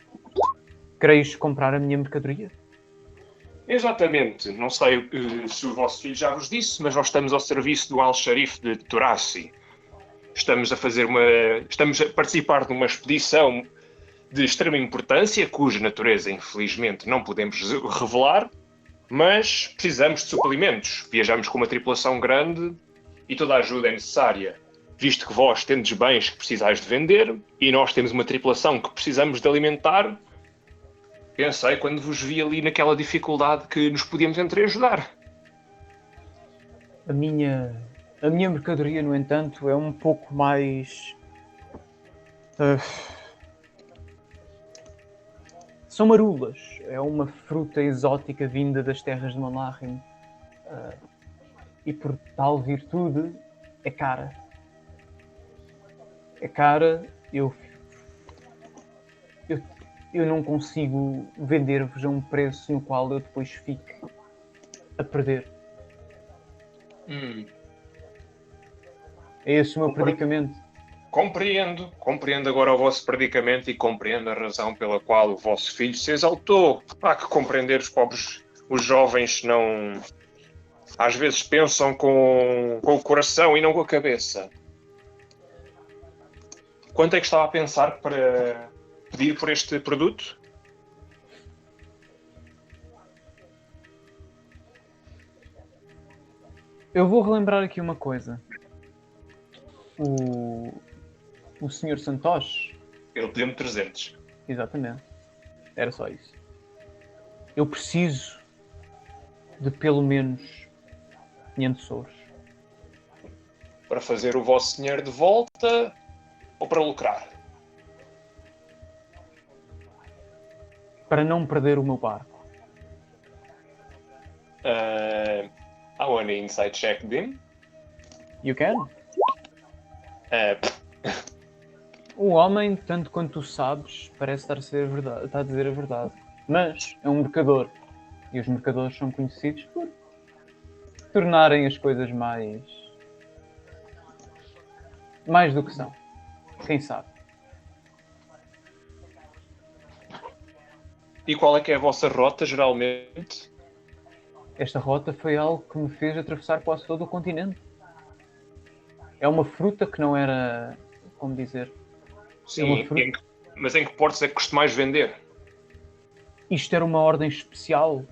quereis comprar a minha mercadoria? Exatamente. Não sei se o vosso filho já vos disse, mas nós estamos ao serviço do Al-Sharif de Turassi. Estamos a participar de uma expedição de extrema importância, cuja natureza, infelizmente, não podemos revelar, mas precisamos de suprimentos. Viajamos com uma tripulação grande e toda a ajuda é necessária, visto que vós tendes bens que precisais de vender e nós temos uma tripulação que precisamos de alimentar. Pensei quando vos vi ali naquela dificuldade que nos podíamos entreajudar. A minha mercadoria, no entanto, é um pouco mais... São marulas. É uma fruta exótica vinda das terras de Malahim. E por tal virtude é cara. É cara, eu não consigo vender-vos a um preço no qual eu depois fique a perder. É esse o meu predicamento. Compreendo agora o vosso predicamento e compreendo a razão pela qual o vosso filho se exaltou. Há que compreender os jovens não... Às vezes pensam com o coração e não com a cabeça. Quanto é que estava a pensar para pedir por este produto? Eu vou relembrar aqui uma coisa. O Sr. Santos... Ele pediu-me 300. Exatamente. Era só isso. Eu preciso de pelo menos 500 ouros. Para fazer o vosso dinheiro de volta ou para lucrar? Para não perder o meu barco. I want an inside check, Dim. You can? O homem, tanto quanto tu sabes, parece estar a dizer a verdade. Mas é um mercador. E os mercadores são conhecidos por tornarem as coisas mais do que são. Quem sabe? E qual é que é a vossa rota, geralmente? Esta rota foi algo que me fez atravessar quase todo o continente. É uma fruta que não era... Como dizer? Sim, mas em que portos é que costumais vender? Isto era uma ordem especial,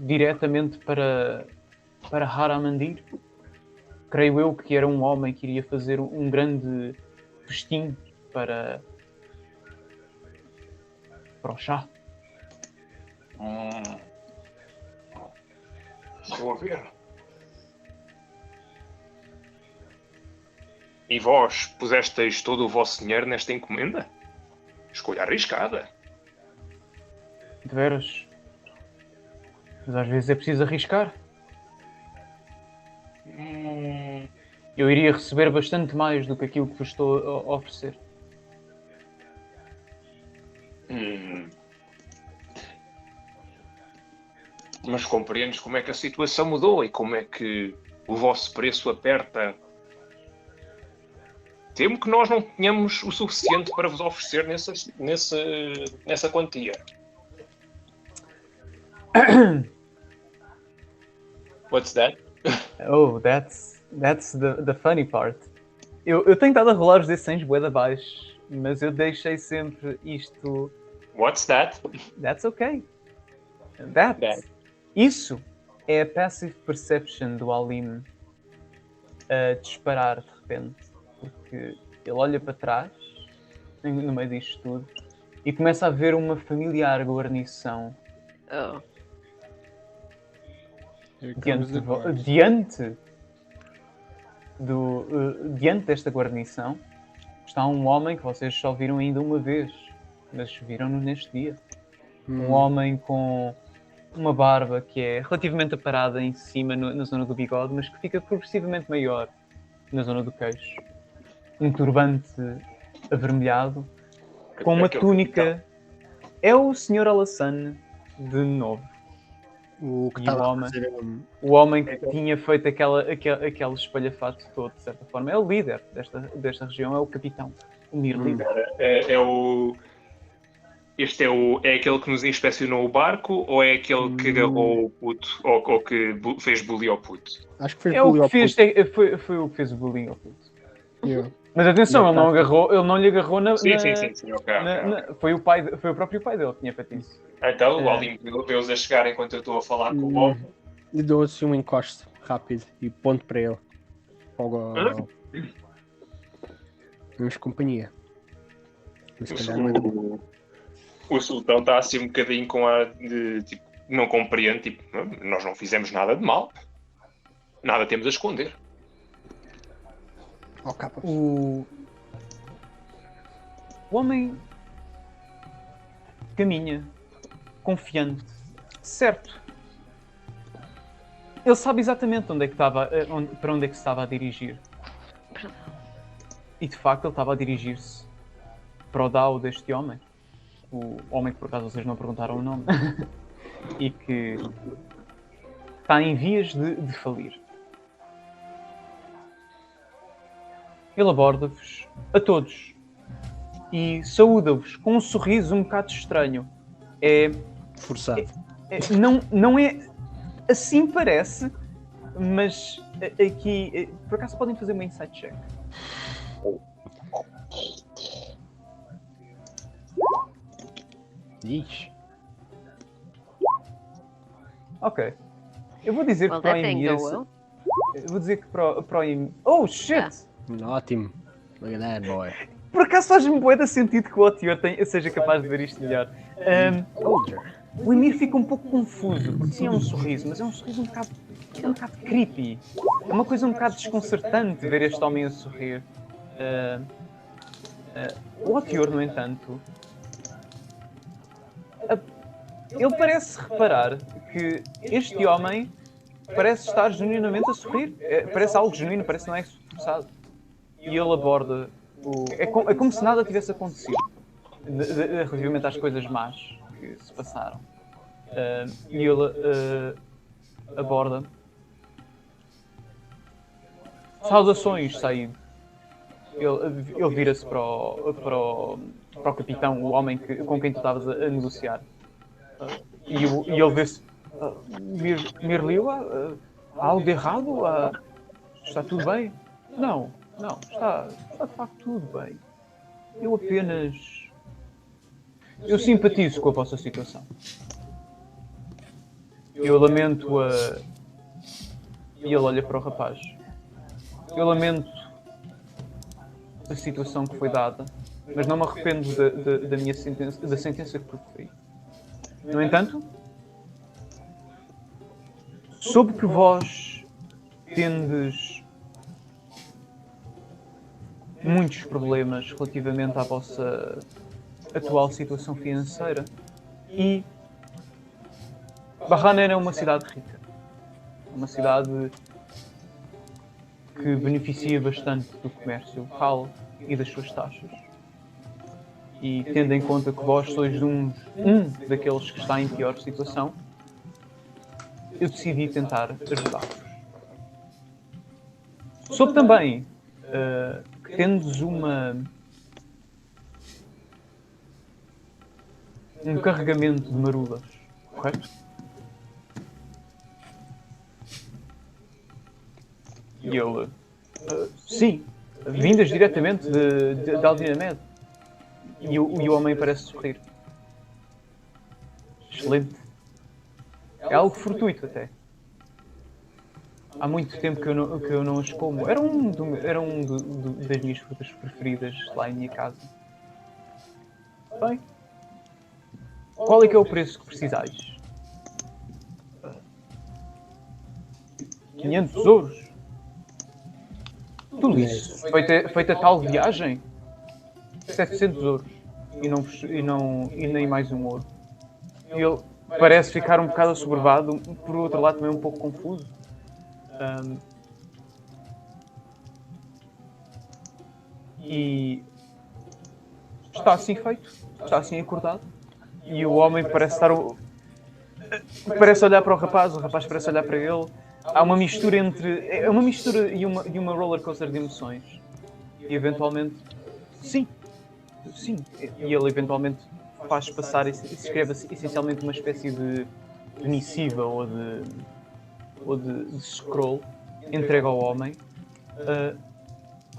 diretamente para Haramandir. Creio eu que era um homem que iria fazer um grande festim para para o chá. Estou a ver. E vós pusesteis todo o vosso dinheiro nesta encomenda? Escolha arriscada. De veras. Mas às vezes é preciso arriscar. Eu iria receber bastante mais do que aquilo que vos estou a oferecer. Mas compreendes como é que a situação mudou e como é que o vosso preço aperta. Temo que nós não tenhamos o suficiente para vos oferecer nessa quantia. What's that? Oh, that's the funny part. Eu tenho estado a rolar os D100 bué de abaixo, mas eu deixei sempre isto... What's that? That's okay. That. Isso é a passive perception do Alim a disparar de repente. Porque ele olha para trás, no meio disto tudo, e começa a ver uma familiar guarnição Oh. diante desta guarnição está um homem que vocês só viram ainda uma vez, mas viram-no neste dia. Um homem com uma barba que é relativamente aparada em cima na zona do bigode, mas que fica progressivamente maior na zona do queixo. Um turbante avermelhado, com uma túnica. É o Sr. Alassane de novo. O que E estava o a homem? fazer O homem que tinha feito aquele espalhafato todo, de certa forma. É o líder desta região, é o capitão. O Mir líder. Este é aquele que nos inspecionou o barco ou é aquele que agarrou o puto ou que fez bullying ao puto? Acho que fez É o bullying que ao fez, puto. foi o que fez o bullying ao puto. Yeah. Mas atenção, ele não lhe agarrou na... Sim, ok. Foi o próprio pai dele que tinha feito isso. Então o Alim vê-os a chegar enquanto eu estou a falar com o homem. Lhe dou assim um encosto rápido e ponto para ele. Temos companhia. Mas se calhar não é bom. O sultão está assim um bocadinho com a de tipo, não compreende, tipo, nós não fizemos nada de mal. Nada temos a esconder. Oh, capa. O homem caminha confiante, certo. Ele sabe exatamente onde é que estava, para onde é que se estava a dirigir. E de facto ele estava a dirigir-se para o Dao deste homem. O homem que por acaso vocês não perguntaram o nome. E que está em vias de falir. Ele aborda-vos a todos e saúda-vos com um sorriso um bocado estranho. Forçado. Não é... Assim parece, mas aqui... Por acaso podem fazer uma insight check. Ixi. Ok. Eu vou dizer que para o Emir... Eu vou dizer que para o Emir... Oh, shit! Ótimo. Look at that, boy. Por acaso faz-me bué de sentido que o Otior seja capaz de ver isto melhor. O Emir fica um pouco confuso, porque sim, é um sorriso, mas é um sorriso um bocado creepy. É uma coisa um bocado desconcertante ver este homem a sorrir. O Otior, no entanto, ele parece reparar que este homem parece estar genuinamente a sorrir. Parece algo genuíno, parece que não é forçado. E ele aborda é como se nada tivesse acontecido relativamente às coisas más que se passaram. E ele aborda. Saudações, Said. Ele vira-se para o capitão, o homem com quem tu estavas a negociar. E ele vê-se. Mirliwa, há algo de errado? Está tudo bem? Não, está de facto tudo bem. Eu simpatizo com a vossa situação. Eu lamento E ele olha para o rapaz. Eu lamento a situação que foi dada. mas não me arrependo da minha sentença, da sentença que proferi. No entanto, soube que vós tendes muitos problemas relativamente à vossa atual situação financeira e Bahrain é uma cidade rica, uma cidade que beneficia bastante do comércio local e das suas taxas. E tendo em conta que vós sois um daqueles que está em pior situação, eu decidi tentar ajudar-vos. Soube também que tendes um carregamento de marulas, correto? E ele, sim, vindas diretamente de Aldinamed. E o homem parece sorrir. Excelente. É algo fortuito até. Há muito tempo que eu não as como. Era das minhas frutas preferidas lá em minha casa. Bem, qual é que é o preço que precisais? 500 ouros? Tudo isso. Feita tal viagem? 700 ouros. E nem mais um ouro. E ele parece ficar um bocado assoberbado, por outro lado também um pouco confuso. E está assim feito, está assim acordado. E o homem parece parece olhar para o rapaz parece olhar para ele. Há uma mistura é uma mistura e uma roller coaster de emoções. E eventualmente, sim. E ele eventualmente faz passar e escreve essencialmente uma espécie de missiva ou de scroll, entrega ao homem.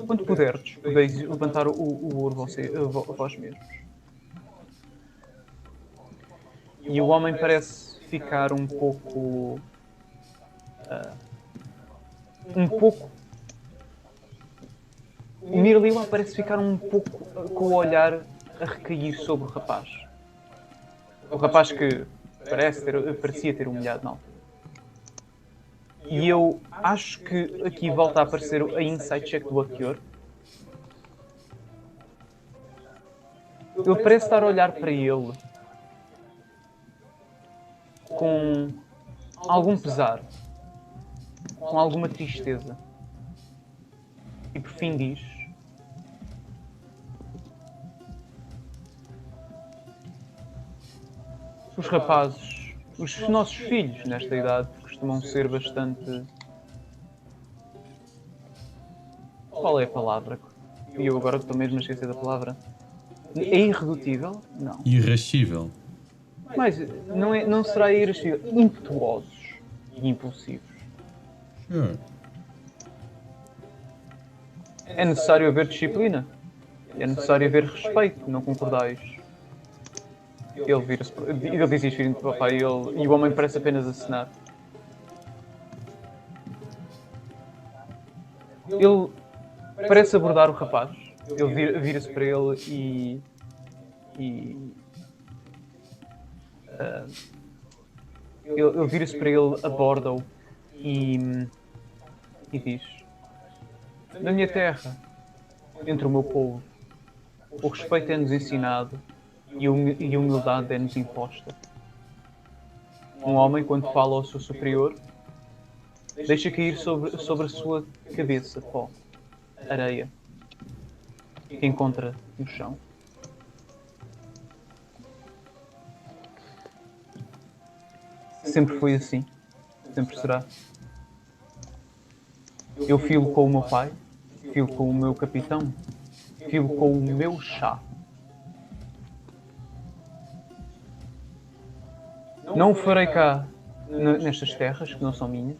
Quando puderdes, podeis levantar o ouro vós mesmos. E o homem parece ficar um pouco. O Mirliwa parece ficar um pouco com o olhar a recair sobre o rapaz. O rapaz que parecia ter humilhado na altura. E eu acho que aqui volta a aparecer a insight check do Achior. Ele parece estar a olhar para ele com algum pesar, com alguma tristeza. E por fim diz: os rapazes, os nossos filhos nesta idade costumam ser bastante... Qual é a palavra? E eu agora estou mesmo a esquecer da palavra. É irredutível? Não. Irascível. Mas não será irascível. Impetuosos e impulsivos. Sure. É necessário haver disciplina. É necessário haver respeito. Não concordais? Ele vira-se... Ele diz isto para o papai e o homem parece apenas acenar. Ele parece abordar o rapaz. Ele vira-se para ele ele vira-se para ele, aborda-o e diz: na minha terra, entre o meu povo, o respeito é-nos ensinado e a humildade é-nos imposta. Um homem, quando fala ao seu superior, deixa cair sobre a sua cabeça pó, areia, que encontra no chão. Sempre foi assim. Sempre será. Eu filo com o meu pai, filo com o meu capitão, filo com o meu chá. Não o farei cá, nestas terras, que não são minhas,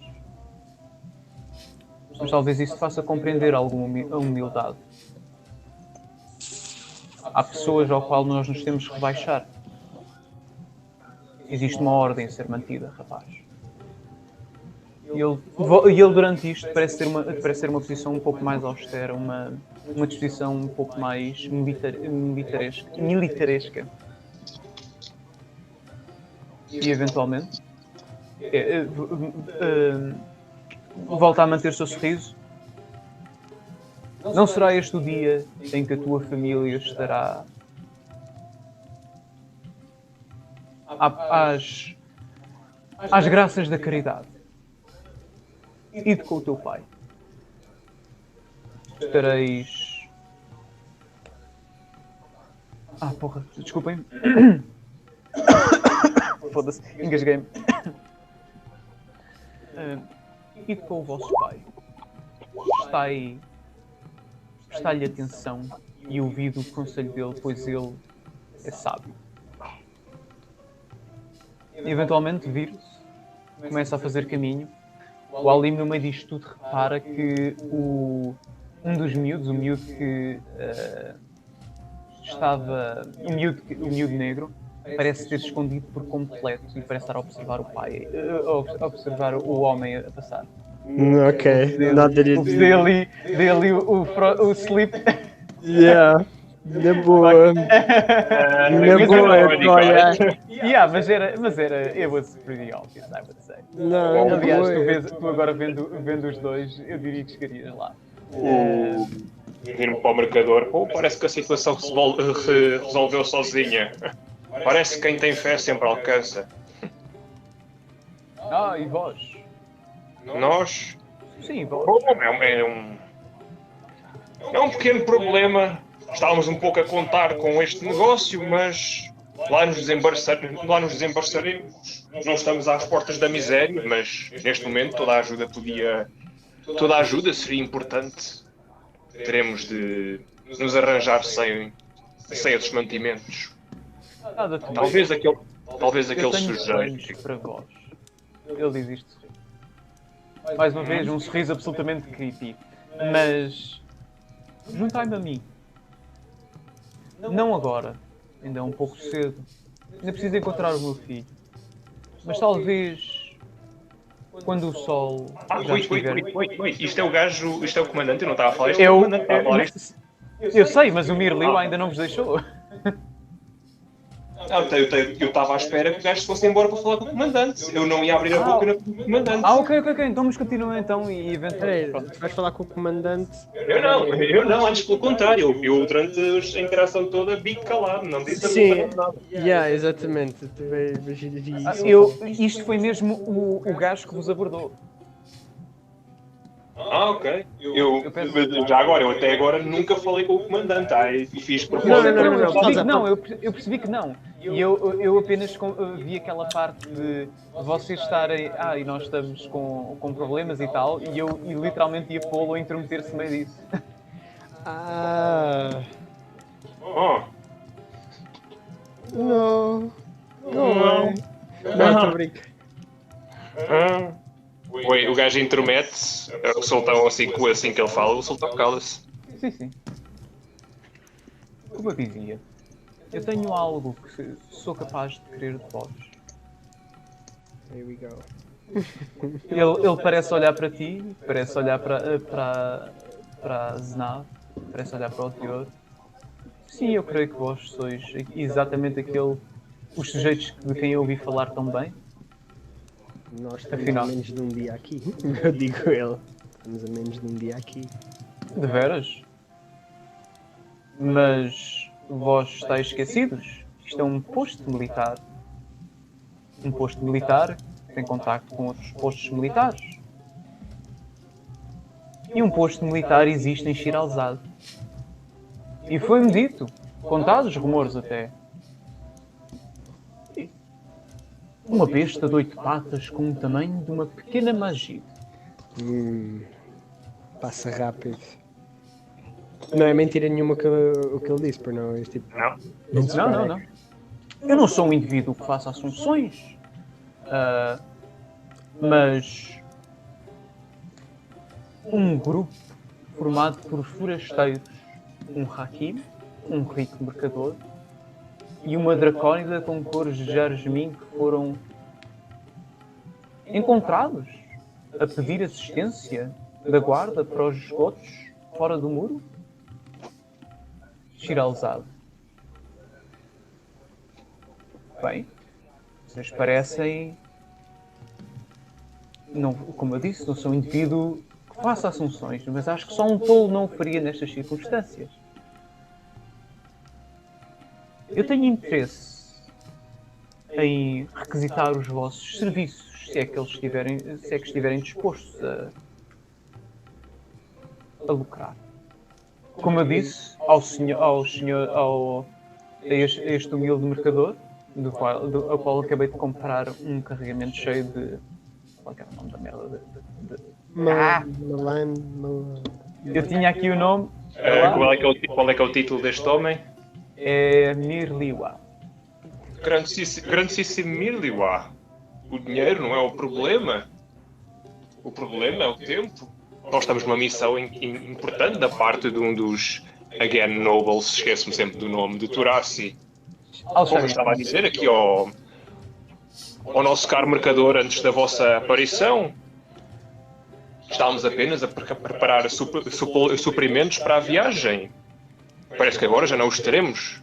mas talvez isso faça compreender alguma humildade. Há pessoas ao qual nós nos temos que rebaixar. Existe uma ordem a ser mantida, rapaz. E ele durante isto parece ter uma posição um pouco mais austera, uma disposição um pouco mais militaresca. E eventualmente volta a manter o seu sorriso. Não será este o dia em que a tua família estará às graças da caridade. Ide com o teu pai. Estareis... porra, desculpem. Foda-se, engasguei-me. Ide com o vosso pai. Prestai-lhe atenção e ouvido o conselho dele, pois ele é sábio. E eventualmente vira-se, começa a fazer caminho. O Alim, no meio disto tudo, repara que um dos miúdos, o miúdo que o miúdo negro, parece ter escondido por completo e parece estar a observar o pai, a observar o homem a passar. Ok, nada de Dei ali o slip. Yeah, na boa. Na boa, olha. Mas era, it was pretty obvious, I would say. Não, na Aliás, boa. tu agora vendo os dois, eu diria que chegarias lá. Vir-me para o marcador. Parece que a situação se resolveu sozinha. Parece que quem tem fé sempre alcança. E vós? Nós? Sim, vós. É um pequeno problema. Estávamos um pouco a contar com este negócio, mas lá nos desembaraçaremos. Não estamos às portas da miséria, mas neste momento toda a ajuda seria importante. Teremos de nos arranjar sem esses mantimentos. Nada de Talvez aquele Eu tenho sujeito. planos para vós. Ele diz isto. Mais uma vez, um sorriso absolutamente creepy. Mas juntai-me a mim. Não agora. Ainda é um pouco cedo. Ainda preciso encontrar o meu filho. Mas talvez quando o sol já estiver... Wait. Isto é o gajo, isto é o comandante, eu não estava a falar. Isto é o comandante, estava a falar isto. Eu sei, mas o Mirliu ainda não vos deixou. Eu estava à espera que o gajo se fosse embora para falar com o comandante. Eu não ia abrir a boca no comandante. Ok. Então mas continua então e eventualmente... Peraí, vais falar com o comandante? Eu não, antes pelo contrário. Eu durante a interação toda bico calado, não disse absolutamente nada. Yeah, exatamente. Isto foi mesmo o gajo que vos abordou. Ok. Já agora, eu até agora nunca falei com o comandante. E fiz Não. Eu percebi que não. E eu apenas vi aquela parte de vocês estarem... e nós estamos com problemas e tal. E eu literalmente ia pô-lo a intrometer-se no meio disso. Não. Não, estou a brincar. O gajo intromete, o sultão assim que ele fala, o sultão cala-se. Sim. Como eu dizia, eu tenho algo que sou capaz de querer de vós. Here we go. Ele parece olhar para ti, parece olhar para Zenav, parece olhar para o Teor. Sim, eu creio que vós sois exatamente os sujeitos de quem eu ouvi falar tão bem. Nós estamos Afinal. a menos de um dia aqui. Eu digo ele. Estamos a menos de um dia aqui. De veras? Mas vós estáis esquecidos? Isto é um posto militar. Um posto militar tem contacto com outros postos militares. E um posto militar existe em Shirazad. E foi-me dito, contados rumores até. Uma besta de 8 patas com o tamanho de uma pequena magia. Passa rápido. Não é mentira nenhuma o que ele disse, por não? Tipo, Não. Eu não sou um indivíduo que faça assunções. Mas um grupo formado por forasteiros, um hakim, um rico mercador e uma dracónida com cores de jasmim que foram encontrados a pedir assistência da guarda para os esgotos fora do muro? Shiralzad. Bem, vocês parecem, não, como eu disse, não sou um indivíduo que faça assunções, mas acho que só um tolo não o faria nestas circunstâncias. Eu tenho interesse em requisitar os vossos serviços, se é que estiverem dispostos a lucrar. Como eu disse a este humilde mercador, ao qual acabei de comprar um carregamento cheio de... Qual é que era o nome da merda? Eu tinha aqui o nome. Qual é que é o título deste homem? É Mirliwa. Grandíssimo Mirliwa. O dinheiro não é o problema. O problema é o tempo. Nós estamos numa missão importante da parte de um dos Again Nobles, esqueço-me sempre do nome, de Turassi. Como eu estava a dizer aqui ao nosso caro mercador antes da vossa aparição, estávamos apenas a preparar suprimentos para a viagem. Parece que agora já não os teremos.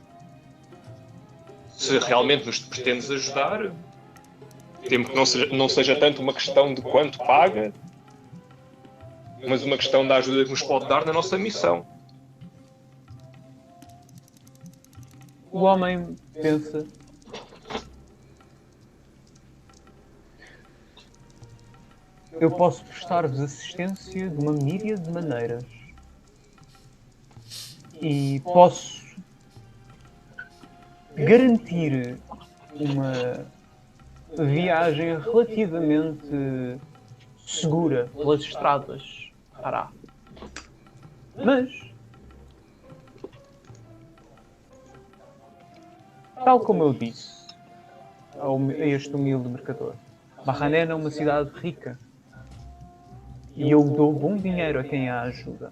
Se realmente nos pretendes ajudar, temo que não seja tanto uma questão de quanto paga, mas uma questão da ajuda que nos pode dar na nossa missão. O homem pensa. Eu posso prestar-vos assistência de uma míriade de maneiras. E posso garantir uma viagem relativamente segura pelas estradas. Pará. Mas, tal como eu disse a este humilde mercador, Barrané é uma cidade rica e eu dou bom dinheiro a quem a ajuda.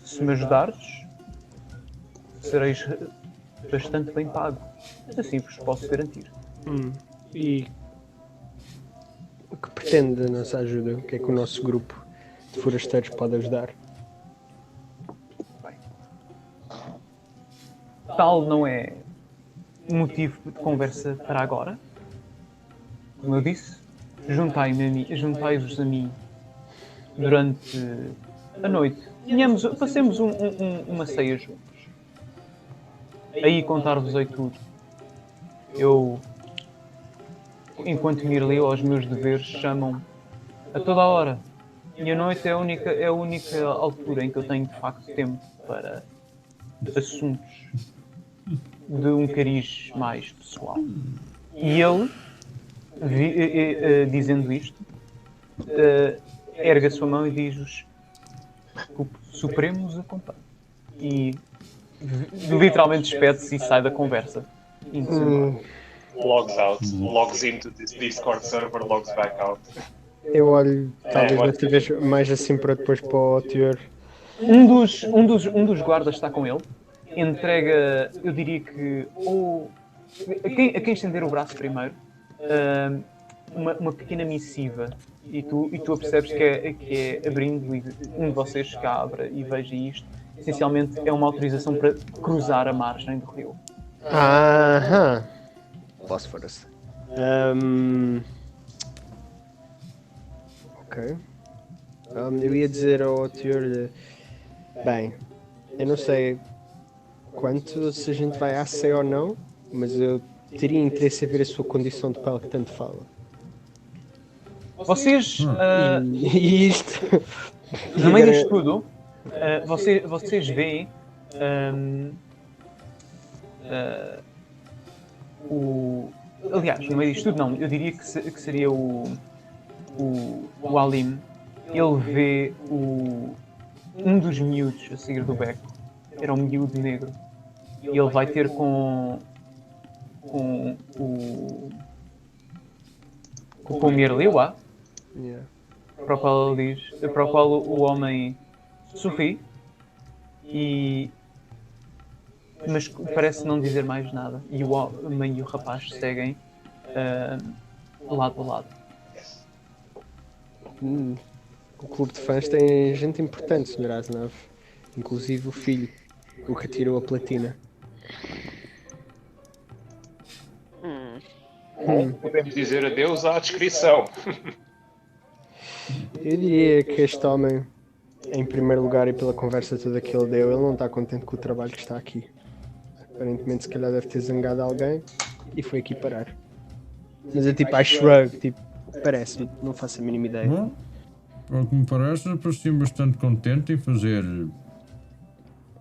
Se me ajudares, sereis bastante bem pago. Assim vos posso garantir. E o que pretende a nossa ajuda? O que é que o nosso grupo de forasteiros pode ajudar? Bem, tal não é motivo de conversa para agora. Como eu disse, juntai-vos a mim durante a noite. Passemos uma ceia juntos. Aí contar-vos-ei tudo. Eu, enquanto Mirleu, aos meus deveres chamam a toda a hora. E a noite é a única altura em que eu tenho de facto tempo para assuntos de um cariz mais pessoal. E ele, dizendo isto, ergue a sua mão e diz-vos: o Supremo os acompanha. E literalmente despede-se e sai da conversa. Logs out, logs into this Discord server, logs back out. Eu olho, talvez desta vez, mais assim para depois para o teor. Um dos guardas está com ele. Entrega, eu diria que, a quem estender o braço primeiro, uma pequena missiva. E tu percebes que é abrindo, um de vocês que abra e veja isto. Essencialmente é uma autorização para cruzar a margem do rio. Aham. Phosphorus. Ok. Eu ia dizer ao teor, bem, eu não sei se a gente vai à ceia ou não, mas eu teria interesse em ver a sua condição de pele que tanto fala. Vocês, E isto... no meio disto tudo, vocês veem aliás, no meio disto tudo não, eu diria que seria o Alim. Ele vê um dos miúdos a sair do beco. Era um miúdo negro. E ele vai ter com o Mirliwa, para o qual o homem sorri, mas parece não dizer mais nada. E o homem e o rapaz seguem lado a lado. O clube de fãs tem gente importante, Sr. Aznav. inclusive o filho, o que tirou a platina. Podemos dizer adeus à descrição. Eu diria que este homem, em primeiro lugar e pela conversa toda que ele deu, ele não está contente com o trabalho que está aqui. Aparentemente, se calhar deve ter zangado alguém e foi aqui parar. Mas é tipo, I shrug, tipo, parece-me, não faço a mínima ideia. Bom, ao que me parece, parecia bastante contente em fazer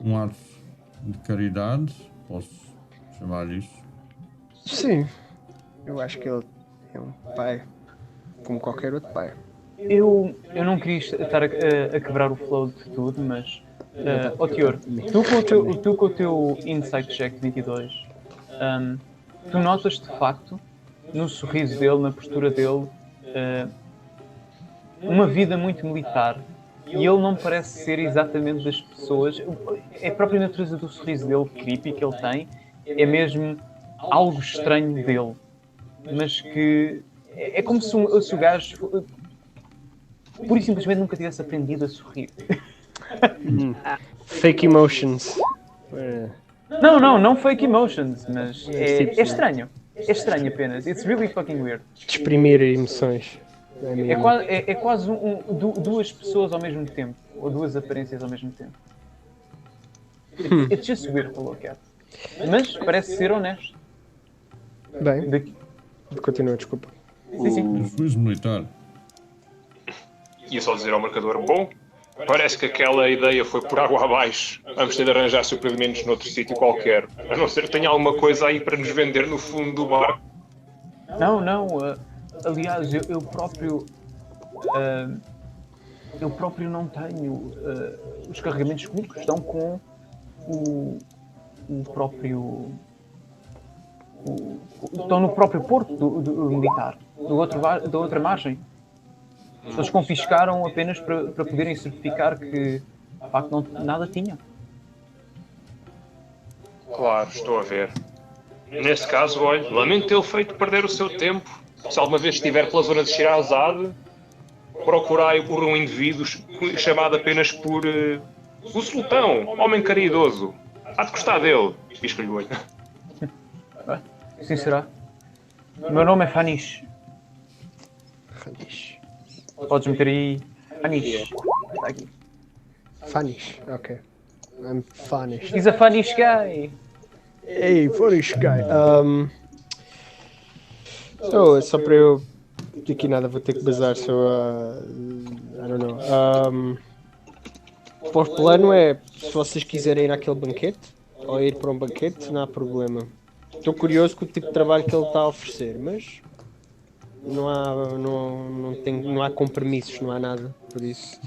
um ato de caridade, posso chamar isso. Sim, eu acho que ele é um pai, como qualquer outro pai. Eu não queria estar a quebrar o flow de tudo, mas... Tior, tu com o teu Insight Check 22, tu notas de facto, no sorriso dele, na postura dele, uma vida muito militar. E ele não parece ser exatamente das pessoas... É a própria natureza do sorriso dele, creepy, que ele tem, é mesmo algo estranho dele. Mas que... É como se o gajo... Pura e simplesmente nunca tivesse aprendido a sorrir. Fake emotions. Não fake emotions, mas é estranho. É estranho apenas. It's really fucking weird. Exprimir emoções. É quase duas pessoas ao mesmo tempo. Ou duas aparências ao mesmo tempo. It's just weird to look at. Mas parece ser honesto. Bem, continua, desculpa. Sim. Juízo militar. Ia só dizer ao marcador, bom, parece que aquela ideia foi por água abaixo. Vamos ter de arranjar surpreendimentos noutro sítio qualquer. A não ser que tenha alguma coisa aí para nos vender no fundo do barco. Não. Aliás, eu próprio... eu próprio não tenho... os carregamentos comigo estão com o próprio... estão no próprio porto do militar. Da outra margem. Eles confiscaram apenas para poderem certificar que, de facto, nada tinha. Claro, estou a ver. Nesse caso, olha, lamento tê-lo feito perder o seu tempo. Se alguma vez estiver pela zona de Shirazade, procurai por um indivíduo chamado apenas por o Sultão, homem caridoso. Há de gostar dele. Pisca-lhe o olho. Sim, será. O meu nome é Fanish. Podes meter aí Fanish. Está aqui. Fanish, ok. I'm Fanish. He's a Fanish guy. Hey, Fanish guy. Só para eu... Aqui nada, vou ter que bazar, I don't know. O plano é, se vocês quiserem ir àquele banquete, ou ir para um banquete, não há problema. Estou curioso com o tipo de trabalho que ele está a oferecer, mas... Não há compromissos, não há nada, por isso.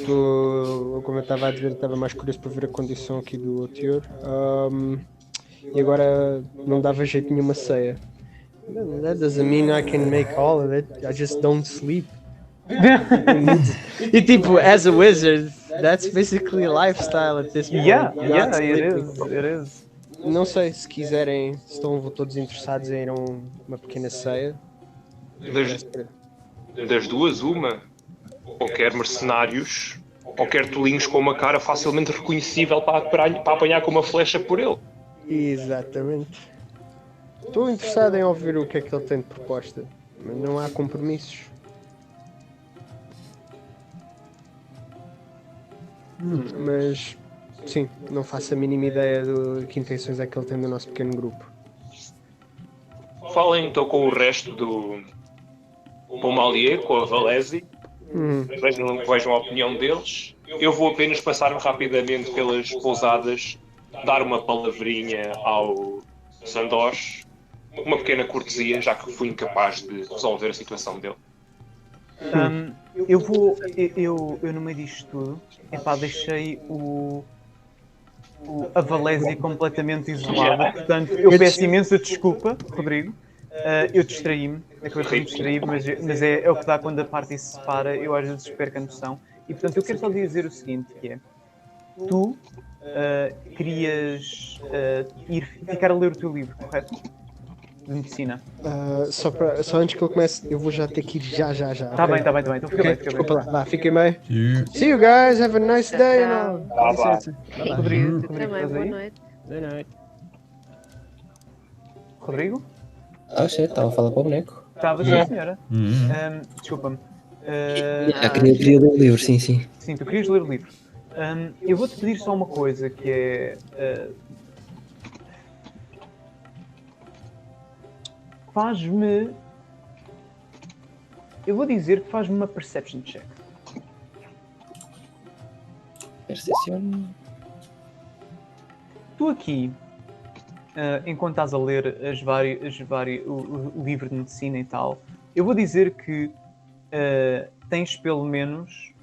Como eu estava a dizer, estava mais curioso para ver a condição aqui do Otior. E agora não dava jeito nenhuma ceia. That doesn't mean I can make all of it, I just don't sleep. E tipo, as a wizard, that's basically lifestyle at this point. Yeah, it is. Não sei se quiserem, se estão todos interessados em ir a uma pequena ceia. Das duas, uma. Ou quer mercenários, ou quer tolinhos com uma cara facilmente reconhecível para apanhar com uma flecha por ele. Exatamente. Estou interessado em ouvir o que é que ele tem de proposta, mas não há compromissos. Mas... Sim, não faço a mínima ideia de que intenções é que ele tem do nosso pequeno grupo. Falem então com o resto do Malier, com a Valesi. Vejam a opinião deles. Eu vou apenas passar-me rapidamente pelas pousadas, dar uma palavrinha ao Sandosh, uma pequena cortesia, já que fui incapaz de resolver a situação dele. Eu no meio disto tudo, deixei a Valésia completamente isolada, portanto eu peço imensa desculpa, Rodrigo, eu distraí-me, acabei por me distrair, mas é o que dá quando a parte se separa, eu às vezes perco a noção, e portanto eu quero só dizer o seguinte, que é, tu querias ficar a ler o teu livro, correto? de medicina. Só antes que eu comece, eu vou já ter que ir já. Tá bem. Então fica Ok, bem, fica desculpa bem. lá. Vá, fiquem bem. Yeah. See you guys, have a nice day. Tchau. Com Bye, bye. licença. Bye bye. Rodrigo, Também, estás boa aí? noite. Good night. Rodrigo? Oh shit, estava a falar para o boneco. Estava sim, senhora. Yeah. Desculpa-me. Queria ler o livro, sim. Sim, tu querias ler o livro. Eu vou-te pedir só uma coisa, que é... faz-me... Eu vou dizer que faz-me uma perception check. Percepção. Tu aqui, enquanto estás a ler o livro de medicina e tal, eu vou dizer que tens pelo menos...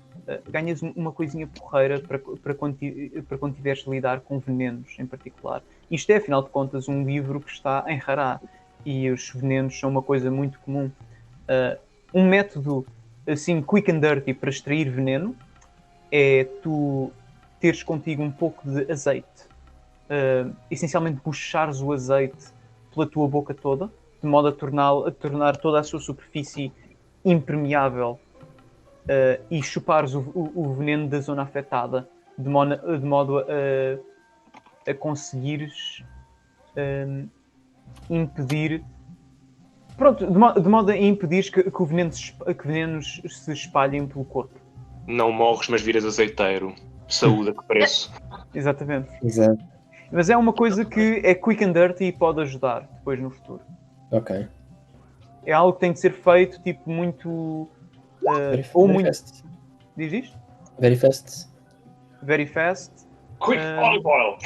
ganhas uma coisinha porreira para quando tiveres de lidar com venenos em particular. Isto é, afinal de contas, um livro que está em Hará e os venenos são uma coisa muito comum. Um método assim quick and dirty para extrair veneno é tu teres contigo um pouco de azeite. Essencialmente puxares o azeite pela tua boca toda, de modo a tornar toda a sua superfície impermeável e chupares o veneno da zona afetada de modo a conseguires impedir... Pronto, de modo a impedir que venenos se espalhem pelo corpo. Não morres, mas viras azeiteiro. Saúde a que preço. Exatamente. Exato. Mas é uma coisa que é quick and dirty e pode ajudar depois no futuro. Ok. É algo que tem de ser feito, tipo, muito... Very fast. Diz isto? Very fast. Very fast. Quick olive oil!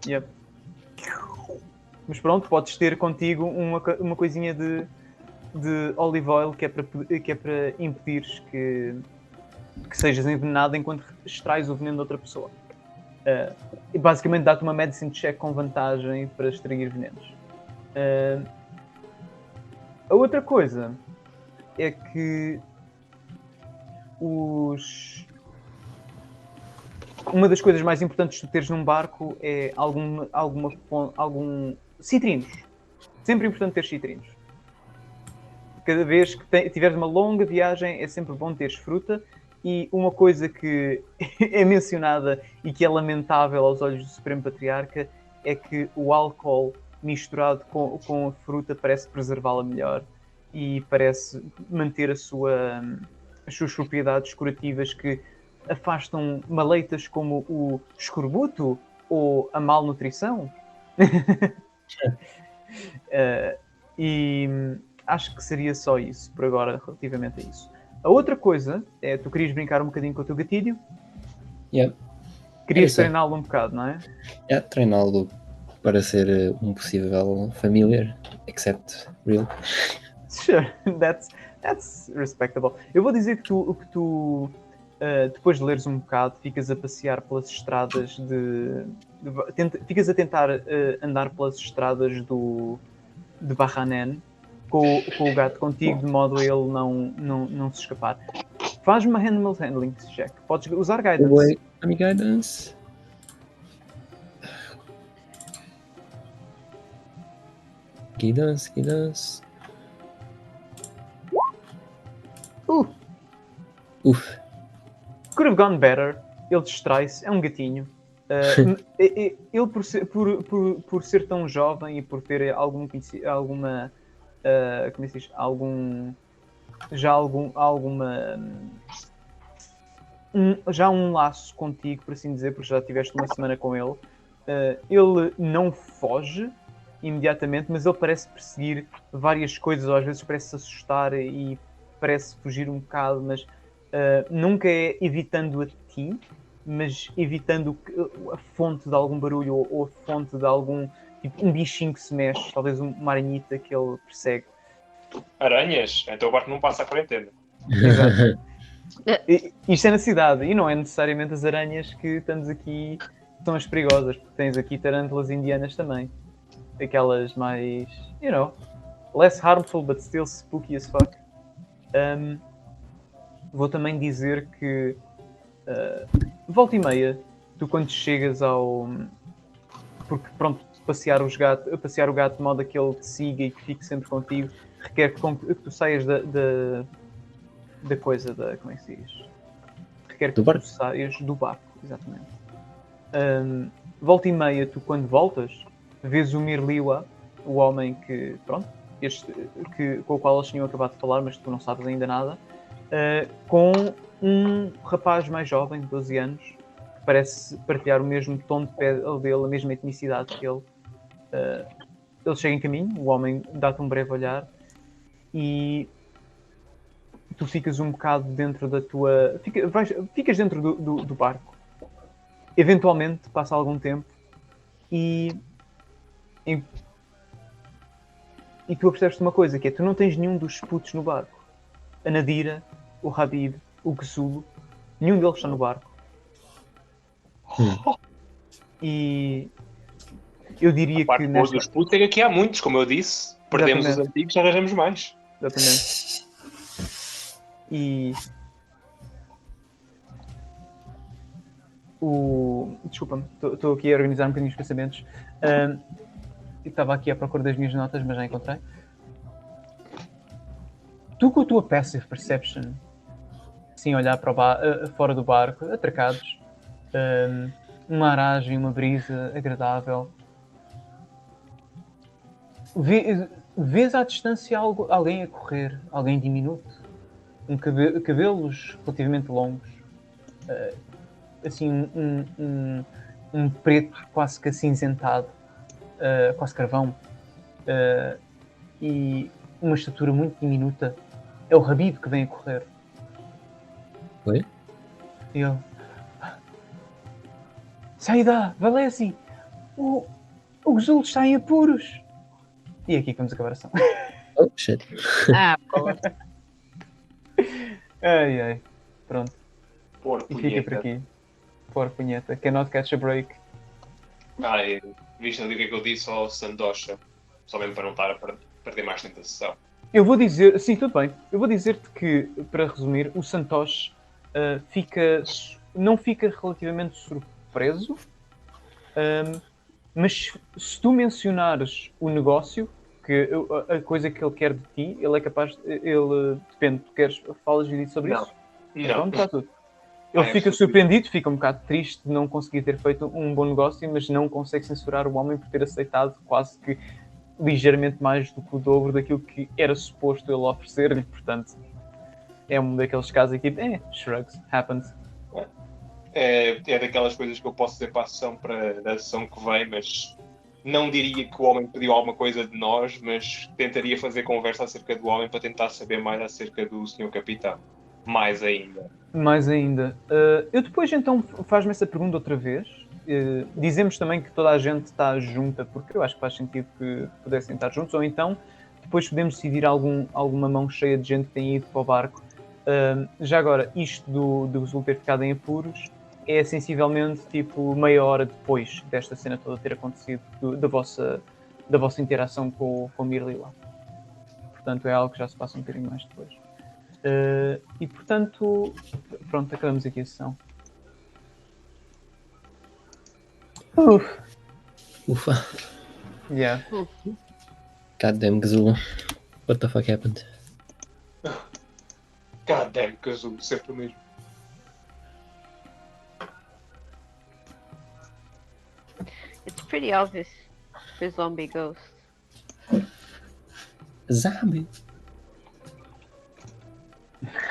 Yep. Mas pronto, podes ter contigo uma coisinha de olive oil que é para impedires que sejas envenenado enquanto extrais o veneno de outra pessoa. E basicamente dá-te uma medicine check com vantagem para extrair venenos. A outra coisa é que uma das coisas mais importantes de teres num barco é algum citrinos. Sempre importante ter citrinos. Cada vez que tiveres uma longa viagem é sempre bom teres fruta. E uma coisa que é mencionada e que é lamentável aos olhos do Supremo Patriarca é que o álcool misturado com a fruta parece preservá-la melhor e parece manter as suas propriedades curativas que afastam maleitas como o escorbuto ou a malnutrição. E acho que seria só isso por agora relativamente a isso. A outra coisa é tu querias brincar um bocadinho com o teu gatilho? Yeah. Querias Isso é. treiná-lo um bocado, não é? Treiná-lo para ser um possível familiar, except real. Sure, that's respectable. Eu vou dizer que tu depois de leres um bocado, ficas a passear pelas estradas ficas a tentar andar pelas estradas de Barranen com o gato contigo, de modo a ele não se escapar. Faz uma animal handling check. Podes usar guidance. Wait, let me guidance. Guidance. Uf. Could have gone better. Ele distrai-se, é um gatinho. Ele por ser tão jovem e por ter alguma como é que se diz? Já um laço contigo, por assim dizer, porque já tiveste uma semana com ele. Ele não foge imediatamente, mas ele parece perseguir várias coisas, ou às vezes parece se assustar e parece fugir um bocado, mas nunca é evitando a ti, mas evitando a fonte de algum barulho ou a fonte de algum tipo, um bichinho que se mexe, talvez uma aranhita que ele persegue. Aranhas? Então o barco não passa a quarentena. Exato. Isto é na cidade e não é necessariamente as aranhas que estamos aqui são as perigosas, porque tens aqui tarântulas indianas também. Aquelas mais, less harmful but still spooky as fuck. Vou também dizer que volta e meia, tu quando chegas porque pronto, passear o gato de modo a que ele te siga e que fique sempre contigo, requer que tu saias da coisa, como é que se diz? Requer que Do barco? tu saias do barco, exatamente. Volta e meia, tu quando voltas, vês o Mirliwa, o homem que, pronto, com o qual eles tinham acabado de falar, mas tu não sabes ainda nada, com um rapaz mais jovem, de 12 anos, que parece partilhar o mesmo tom de pele dele, a mesma etnicidade que ele. Ele chega em caminho, o homem dá-te um breve olhar e tu ficas um bocado dentro da tua... Ficas dentro do barco. Eventualmente, passa algum tempo e tu apercebes-te uma coisa, que é, tu não tens nenhum dos putos no barco. A Nadira, o Habib, o Gzulo, nenhum deles está no barco. E eu diria A parte que boa dos putos é que aqui há muitos, como eu disse. Perdemos os Exatamente. antigos, arranjamos mais. Exatamente. E desculpa-me, estou aqui a organizar um bocadinho os pensamentos. Estava aqui à procura das minhas notas, mas já encontrei. Tu com a tua passive perception, assim, olhar para fora do barco, atracados, uma aragem, uma brisa agradável, vês à distância alguém a correr, alguém diminuto, cabelos relativamente longos, assim, um preto quase que acinzentado, quase carvão, e uma estatura muito diminuta. É o Habib que vem a correr. Oi? E ele... Saída, Valesi! O Gzulo está em apuros! E aqui que vamos acabar a ação. Oh, shit. Ah, pô. Ai. Pronto. Por E fica por aqui. Por punheta. Cannot catch a break. Viste ali o que é que eu disse ao Sandosha? Só mesmo para não estar a perder mais tempo da sessão. Eu vou dizer... Sim, tudo bem. Eu vou dizer-te que, para resumir, o Santosh não fica relativamente surpreso, mas se tu mencionares o negócio, que a coisa que ele quer de ti, ele é capaz... depende, tu queres... Falas e sobre Não. isso? Não. Então, está tudo. Ele fica surpreendido, fica um bocado triste de não conseguir ter feito um bom negócio, mas não consegue censurar o homem por ter aceitado quase que ligeiramente mais do que o dobro daquilo que era suposto ele oferecer-lhe. Portanto, é um daqueles casos aqui, shrugs, happens. É daquelas coisas que eu posso dizer para a sessão, da sessão que vem, mas não diria que o homem pediu alguma coisa de nós, mas tentaria fazer conversa acerca do homem para tentar saber mais acerca do Sr. Capitão. Mais ainda. Eu depois então faz-me essa pergunta outra vez. Dizemos também que toda a gente está junta, porque eu acho que faz sentido que pudessem estar juntos, ou então depois podemos decidir alguma mão cheia de gente que tem ido para o barco. Já agora, isto do Gzulo ter ficado em apuros é sensivelmente tipo meia hora depois desta cena toda ter acontecido, da vossa interação com o Mirliwa. Portanto, é algo que já se passa um bocadinho mais depois. E portanto, pronto, acabamos aqui a sessão. Ufa. Yeah. Goddamn Gazoo. What the fuck happened? God damn, Kazu, sempre o mesmo. It's pretty obvious for zombie ghost. Zombie.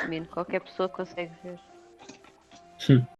I mean, qualquer pessoa consegue ver.